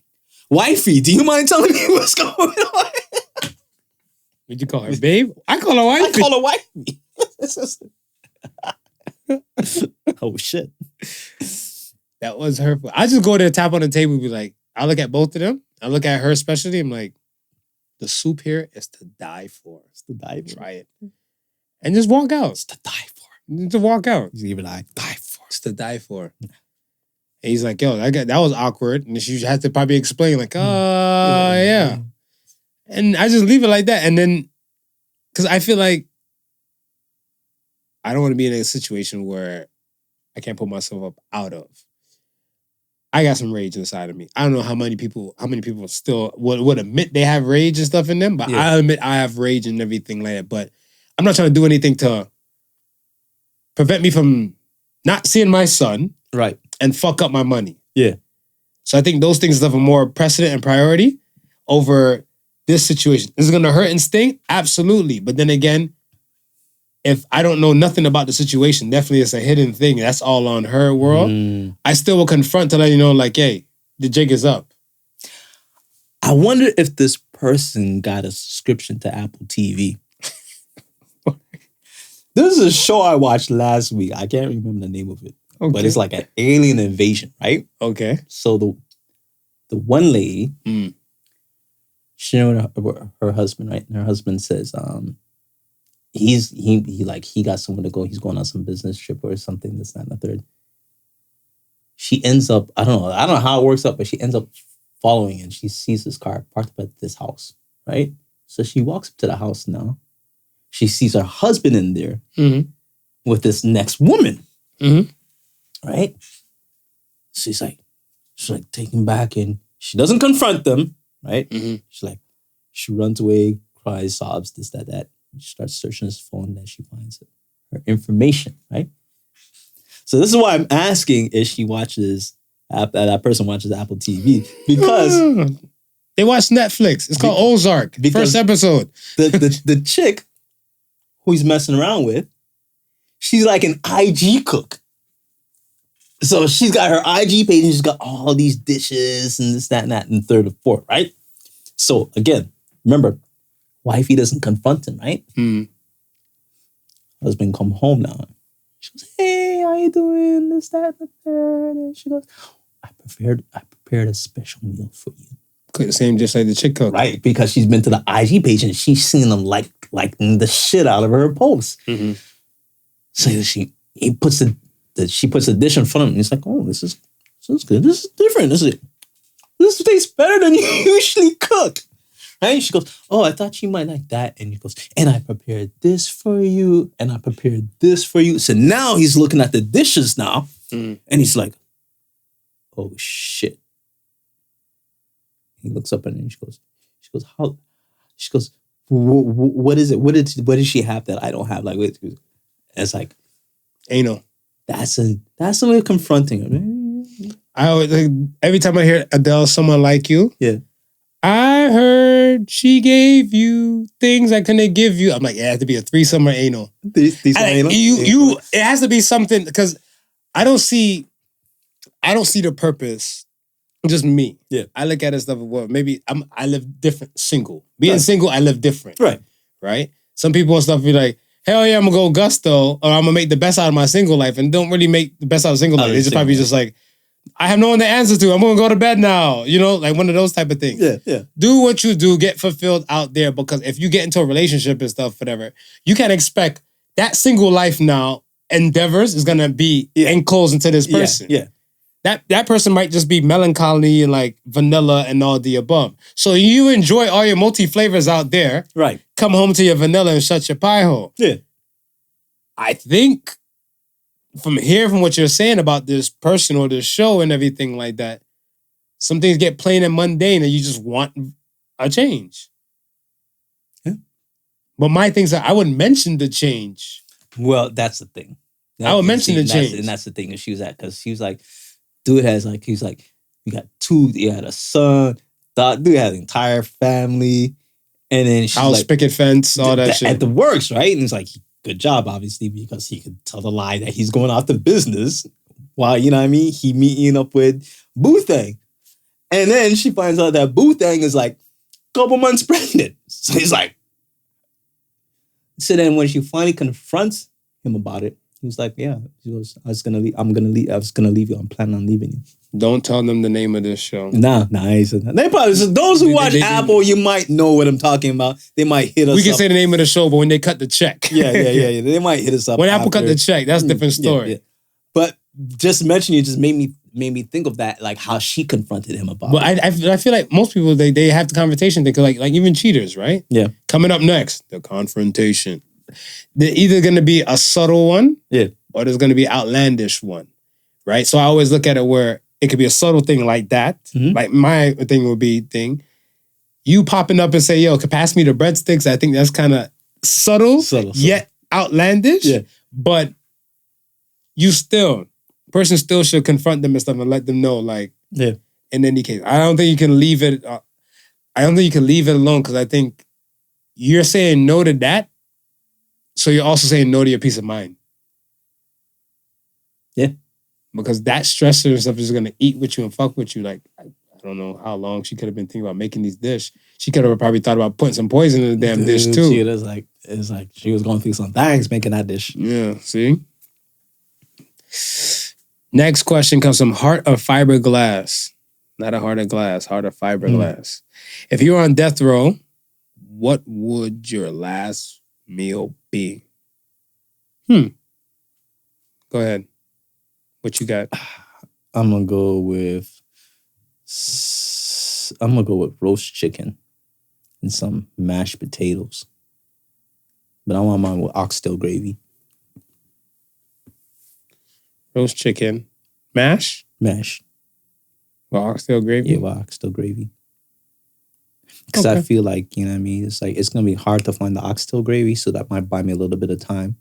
Wifey, do you mind telling me what's going on? Would you call her babe? I call her wifey. I call her wifey. Oh shit! That was her. I just go there, tap on the table, be like, I look at both of them. I look at her especially. I'm like, the soup here is to die for. It's to die for. Try it, and just walk out. It's to die for. To walk out. He's even die for. It's to die for. And he's like, yo, that was awkward. And she had to probably explain, like, yeah. And I just leave it like that. And then, because I feel like I don't want to be in a situation where I can't put myself up out of. I got some rage inside of me. I don't know how many people still would admit they have rage and stuff in them, but I admit I have rage and everything like that. But I'm not trying to do anything to prevent me from not seeing my son, right, and fuck up my money. Yeah. So I think those things have a more precedent and priority over this situation. Is it going to hurt and sting? Absolutely. But then again, if I don't know nothing about the situation, definitely it's a hidden thing. That's all on her world. I still will confront to let you know, like, hey, the jig is up. I wonder if this person got a subscription to Apple TV. This is a show I watched last week. I can't remember the name of it. Okay. But it's like an alien invasion, right? Okay. So the one lady, she with her husband, right? And her husband says, he got somewhere to go. He's going on some business trip or something. This, that, and the third. She ends up, I don't know how it works out, but she ends up following and she sees this car parked up at this house, right? So she walks up to the house now. She sees her husband in there with this next woman, right? She's like taken back and she doesn't confront them, right? She runs away, cries, sobs, this, that. She starts searching his phone, then she finds her information, right? So this is why I'm asking if she watches, that person watches Apple TV, because they watch Netflix. It's called Ozark. First episode. The chick who he's messing around with, she's like an IG cook. So she's got her IG page and she's got all these dishes and this, that, and that, and third and fourth, right? So again, remember, wifey doesn't confront him, right? Husband come home now. She goes, hey, how you doing? This, that, and the third. And she goes, I prepared a special meal for you. Cook the same dish like the chick cook. Right, because she's been to the IG page and she's seen them like the shit out of her posts. So she puts the dish in front of him and he's like, oh, this is good. This is different. This tastes better than you usually cook. Right? She goes, oh, I thought you might like that. And he goes, and I prepared this for you. And I prepared this for you. So now he's looking at the dishes now. And he's like, oh, shit. He looks up at her and she goes, what is it? What did she have that I don't have? Like, it's like, anal. That's a way of confronting her. I always, like, every time I hear Adele, Someone Like You. Yeah. I heard she gave you things I couldn't give you. I'm like, it has to be a threesome or anal. Anal? It has to be something, because I don't see the purpose just me. Yeah. I look at it stuff. Well, maybe I live different. Single. Being single, I live different. Right. Some people and stuff be like, hell yeah, I'm gonna go gusto, or I'm gonna make the best out of my single life, and don't really make the best out of single life. They just probably just like, I have no one to answer to. I'm gonna go to bed now. You know, like one of those type of things. Yeah. Do what you do, get fulfilled out there, because if you get into a relationship and stuff, whatever, you can't expect that single life now endeavors is gonna be enclosed into this person. Yeah. That person might just be melancholy and like vanilla and all the above. So you enjoy all your multi flavors out there. Right. Come home to your vanilla and shut your pie hole. Yeah. I think from what you're saying about this person or this show and everything like that, some things get plain and mundane and you just want a change. Yeah. But my things are, I would mention the change. Well, that's the thing. I would mention the change. And that's the thing that she was at, because she was like, dude has like, he's like, you got you had a son, dude had an entire family, and then she's house, like, picket fence, all that shit. At the works, right? And it's like, good job, obviously, because he could tell the lie that he's going out to business while, you know what I mean, he meeting up with Boo Thang. And then she finds out that Boo Thang is like a couple months pregnant. So he's like, so then when she finally confronts him about it, he was like, yeah, she goes, I was gonna leave you. I'm planning on leaving you. Don't tell them the name of this show. Nah, I ain't said that. They probably, so those who watch Apple, you might know what I'm talking about. They might hit us up. We can say the name of the show, but when they cut the check. Yeah. They might hit us up. When Apple cut the check, that's a different story. Yeah. But just mentioning it just made me think of that, like how she confronted him about it. I feel like most people, they have the confrontation. They could like even cheaters, right? Yeah. Coming up next, the confrontation. They're either going to be a subtle one, or there's going to be outlandish one, right? So I always look at it where it could be a subtle thing like that. Mm-hmm. Like my thing would be you popping up and say, yo, could pass me the breadsticks. I think that's kind of subtle, yet outlandish. Yeah. But person still should confront them and stuff and let them know, like, in any case. I don't think you can leave it. I don't think you can leave it alone, because I think you're saying no to that. So you're also saying no to your peace of mind. Yeah. Because that stressor and stuff is going to eat with you and fuck with you. Like, I don't know how long she could have been thinking about making these dish. She could have probably thought about putting some poison in the damn dish too. It's like she was going through some things making that dish. Yeah, see? Next question comes from Heart of Fiberglass. Not a heart of glass, Heart of Fiberglass. If you were on death row, what would your last meal be? Go ahead. What you got? I'm gonna go with roast chicken and some mashed potatoes. But I want mine with oxtail gravy. Roast chicken. Mash? Mash. With oxtail gravy? Yeah, with oxtail gravy. Because I feel like, you know what I mean, it's like, it's going to be hard to find the oxtail gravy, so that might buy me a little bit of time.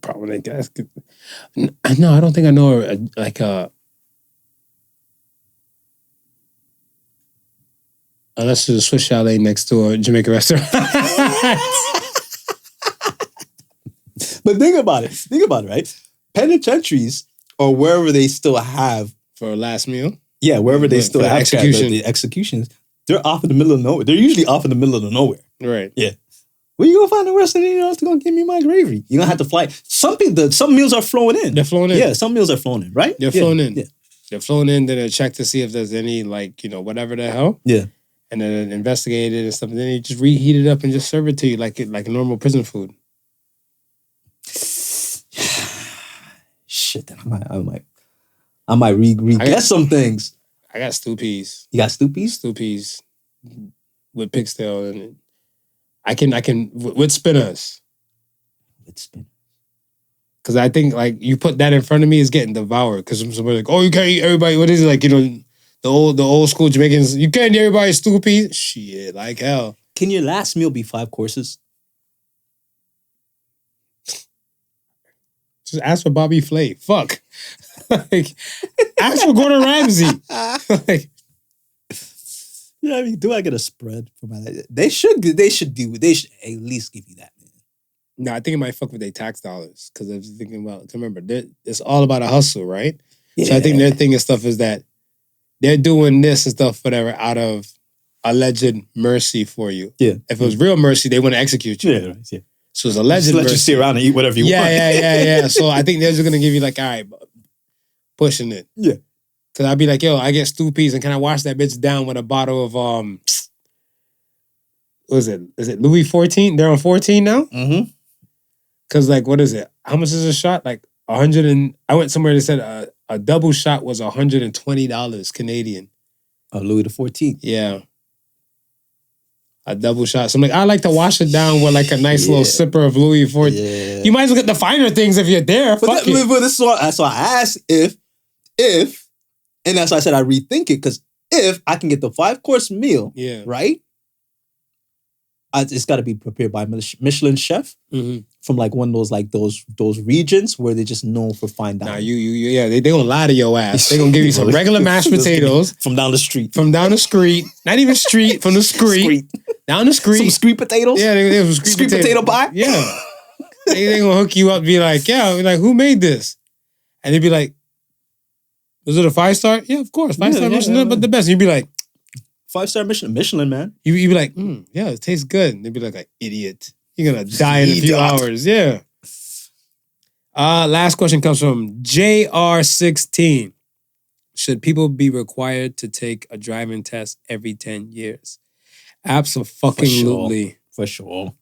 Probably, guys. No, I don't think I know unless there's a Swiss chalet next to a Jamaican restaurant. But think about it, right? Penitentiaries, or wherever they still have for a last meal. Yeah, wherever they still have the executions, they're off in the middle of nowhere. They're usually off in the middle of nowhere. Right. Yeah. Where you gonna find the rest of the else to go give me my gravy? You don't have to fly. Some meals are flowing in. They're flowing in. Yeah, some meals are flowing in, right? They're flowing in. Yeah. They're flowing in, then they check to see if there's any, like, whatever the hell. Yeah. And then investigate it and stuff. And then you just reheat it up and just serve it to you like normal prison food. Shit, then I might re-guess some things. I got stew peas. You got stew peas? Stew peas with pigtail in it. I can with spinners. With spinners. Because I think, like, you put that in front of me, it's getting devoured. Because somebody's like, oh, you can't eat everybody. What is it? Like, the old school Jamaicans, you can't eat everybody stew peas? Shit, like hell. Can your last meal be 5 courses? Just ask for Bobby Flay. Fuck. Like, ask for Gordon Ramsay. Like, yeah, I mean, do I get a spread for my? They should at least give you that, man. No, I think it might fuck with their tax dollars, because I was thinking about. Remember, it's all about a hustle, right? So I think their thing and stuff is that they're doing this and stuff, whatever, out of alleged mercy for you. Yeah. If it was real mercy, they wouldn't execute you. Yeah. So it's alleged Just let mercy. you sit around and eat whatever you want. Yeah. So I think they're just gonna give you like, all right, pushing it. Yeah. Cause I'd be like, yo, I get stew peas and can I wash that bitch down with a bottle of what is it? Is it Louis 14? They're on 14 now? Mm-hmm. Cause like, what is it? How much is a shot? Like 100 and I went somewhere that said a double shot was $120 Canadian. Louis the 14th. Yeah. A double shot. So I'm like, I like to wash it down with like a nice little sipper of Louis 14. Yeah. You might as well get the finer things if you're there. But this is why I asked if, and that's why I said I rethink it, because if I can get the 5-course meal, right? It's got to be prepared by a Michelin chef from like one of those like those regions where they're just known for fine dining. Nah, they gonna lie to your ass. They gonna give you some regular mashed potatoes from down the street. Not even street, from the street. Down the street. Some street potatoes. Yeah, they have some street potato pie. Yeah, they gonna hook you up, and be like, like who made this? And they'd be like, was it a 5-star? Yeah, of course, 5-star Michelin, but the best. And you'd be like, 5-star Michelin, man. You'd be like, yeah, it tastes good. And they'd be like, idiot. You're going to die in a few hours. Yeah. Last question comes from JR16. Should people be required to take a driving test every 10 years? Absolutely. For sure.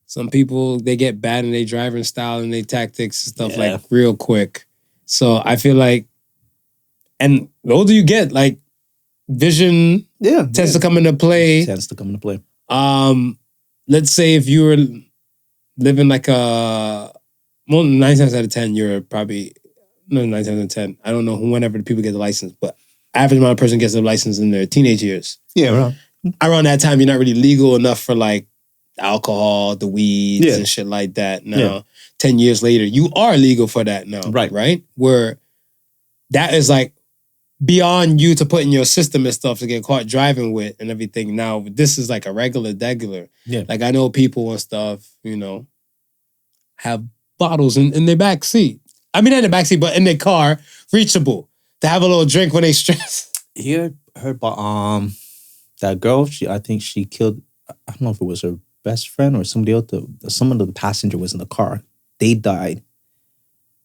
Some people, they get bad in their driving style and their tactics and stuff like real quick. So I feel like, and the older you get, like, vision tends to come into play. Let's say if you were living like 9 times out of 10, you're probably, 9 times out of 10. I don't know whenever the people get the license, but average amount of person gets the license in their teenage years. Yeah, around that time, you're not really legal enough for like alcohol, the weeds and shit like that. Now, 10 years later, you are legal for that now. Right? Where that is like beyond you to put in your system and stuff to get caught driving with and everything. Now, this is like a regular. Yeah. Like I know people and stuff, have bottles in their back seat. I mean, not in the back seat, but in their car, reachable to have a little drink when they stress. You heard about that girl? I think she killed. I don't know if it was her best friend or somebody else. Someone of the passenger was in the car. They died,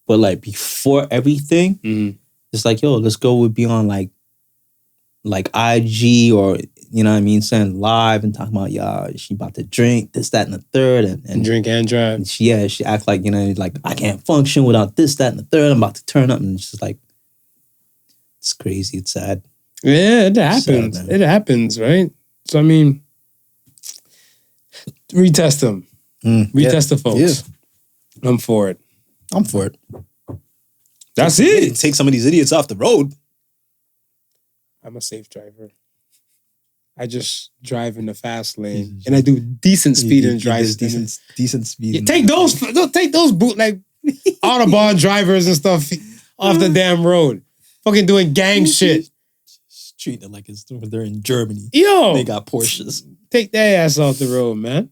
but like before everything, it's like, yo, let's go. We'd be on like IG or saying live and talking about she about to drink this, that, and the third, and drink and drive. And she act like like I can't function without this, that, and the third. I'm about to turn up, and it's just like it's crazy. It's sad. Yeah, it happens. It happens, right? So I mean, retest them. Retest the folks. Yeah. I'm for it. That's it. Take some of these idiots off the road. I'm a safe driver. I just drive in the fast lane, and I do decent speed and drive. Decent speed. Yeah, take those bootleg Autobahn drivers and stuff off the damn road. Fucking doing gang shit. Just treating it like they're in Germany. Yo, they got Porsches. Take their ass off the road, man.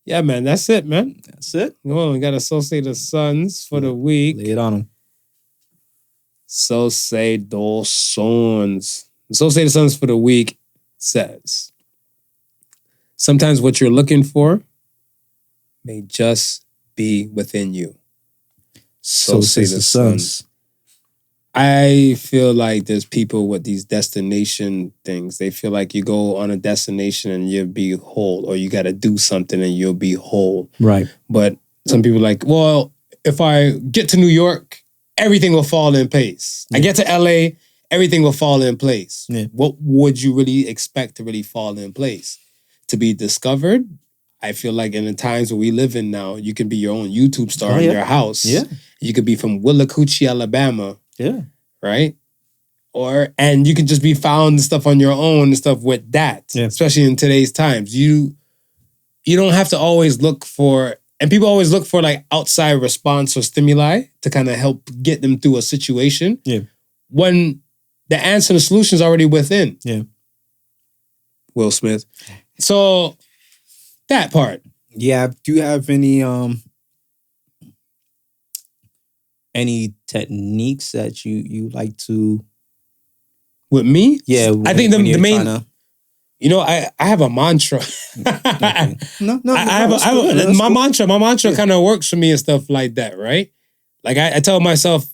Yeah, man. That's it, man. That's it. Well, we got Associated Sons for the week. Lay it on them. Associated Sons. Associated Sons for the week says, sometimes what you're looking for may just be within you. So say the Sons. I feel like there's people with these destination things. They feel like you go on a destination and you'll be whole, or you got to do something and you'll be whole. Right. But some people are like, well, if I get to New York, everything will fall in place. I get to LA, everything will fall in place. Yeah. What would you really expect to really fall in place? To be discovered? I feel like in the times where we live in now, you can be your own YouTube star in your house. Yeah. You could be from Willacoochee, Alabama. Yeah. Right? And you can just be found and stuff on your own and stuff with that. Yeah. Especially in today's times. You don't have to always look for, and people always look for like outside response or stimuli to kind of help get them through a situation. Yeah. When the answer and the solution is already within. Yeah. Will Smith. So that part. Yeah. Do you have any any techniques that you like to? With me? Yeah, I think the main. tryna- I have a mantra. Okay. No, My mantra kind of works for me and stuff like that, right? Like I tell myself,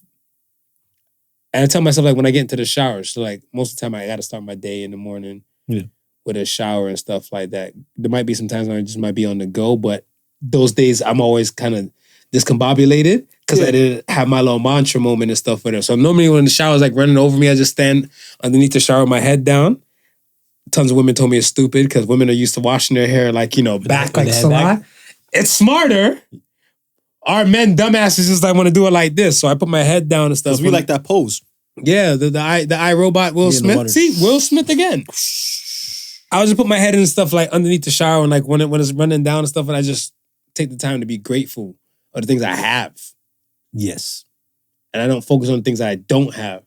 like when I get into the shower, so like most of the time I got to start my day in the morning with a shower and stuff like that. There might be some times when I just might be on the go, but those days I'm always kind of discombobulated because I didn't have my little mantra moment and stuff with it. So normally when the shower's like running over me, I just stand underneath the shower with my head down. Tons of women told me it's stupid because women are used to washing their hair like, back like salon. It's smarter. Our men dumbasses just like want to do it like this. So I put my head down and stuff. Because we like that pose. Yeah, the iRobot Will Smith. See, Will Smith again. I would just put my head in and stuff like underneath the shower and like when it's running down and stuff, and I just take the time to be grateful of the things I have. Yes. And I don't focus on the things that I don't have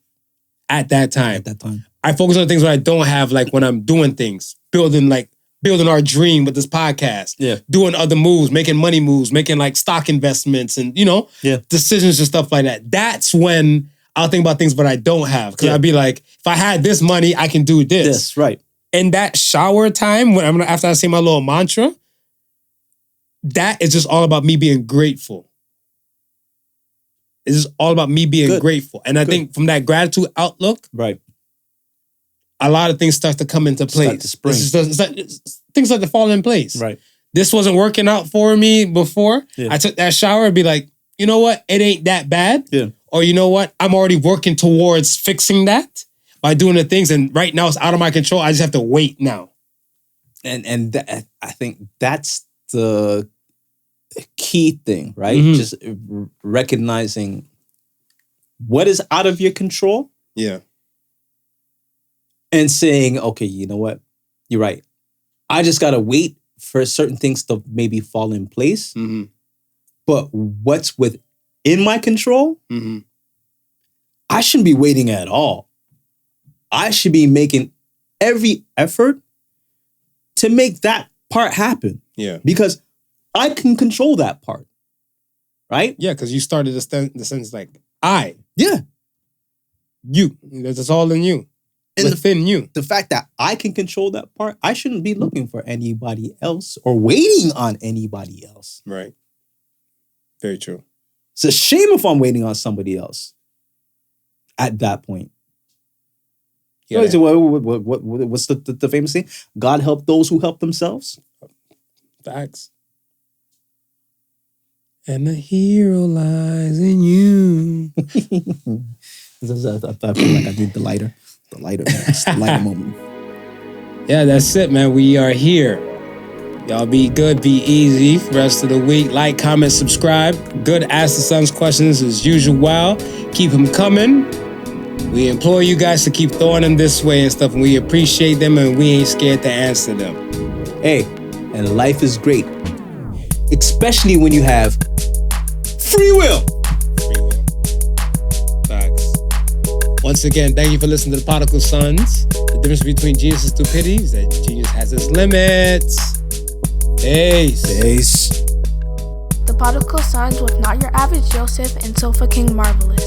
at that time. At that time. I focus on the things that I don't have, like when I'm doing things, building our dream with this podcast. Yeah. Doing other moves, making money moves, making like stock investments and, decisions and stuff like that. That's when I'll think about things but I don't have. Because I'd be like, if I had this money, I can do this. This, right. In that shower time, when after I say my little mantra, that is just all about me being grateful. It's just all about me being grateful. And I think from that gratitude outlook, right, a lot of things start to come into place. Things start to fall in place. Right. This wasn't working out for me before. Yeah. I took that shower and be like, you know what? It ain't that bad. Yeah. Or you know what? I'm already working towards fixing that by doing the things. And right now it's out of my control. I just have to wait now. And I think that's the key thing, right? Mm-hmm. Just recognizing what is out of your control. Yeah. And saying, okay, you know what? You're right. I just got to wait for certain things to maybe fall in place. Mm-hmm. But what's within my control, mm-hmm. I shouldn't be waiting at all. I should be making every effort to make that part happen. Yeah. Because I can control that part. Right? Yeah, because you started the sentence like, I. Yeah. You. That's all in you. And within you. The fact that I can control that part, I shouldn't be looking for anybody else or waiting on anybody else. Right. Very true. It's a shame if I'm waiting on somebody else at that point. Yeah. What's the famous thing? God help those who help themselves. Facts. And the hero lies in you. I feel like I need the lighter. The lighter, man. It's the lighter moment. Yeah, that's it, man. We are here. Y'all be good, be easy for the rest of the week. Like, comment, subscribe. Good Ask the Sons questions as usual. Keep them coming. We implore you guys to keep throwing them this way and stuff, and we appreciate them, and we ain't scared to answer them. Hey, and life is great. Especially when you have free will. Facts. Once again, thank you for listening to the Podical Sons. The difference between genius and stupidity is that genius has its limits. Peace. Peace. The Podical Sons with Not Your Average Joseph and Sofa King Marvelous.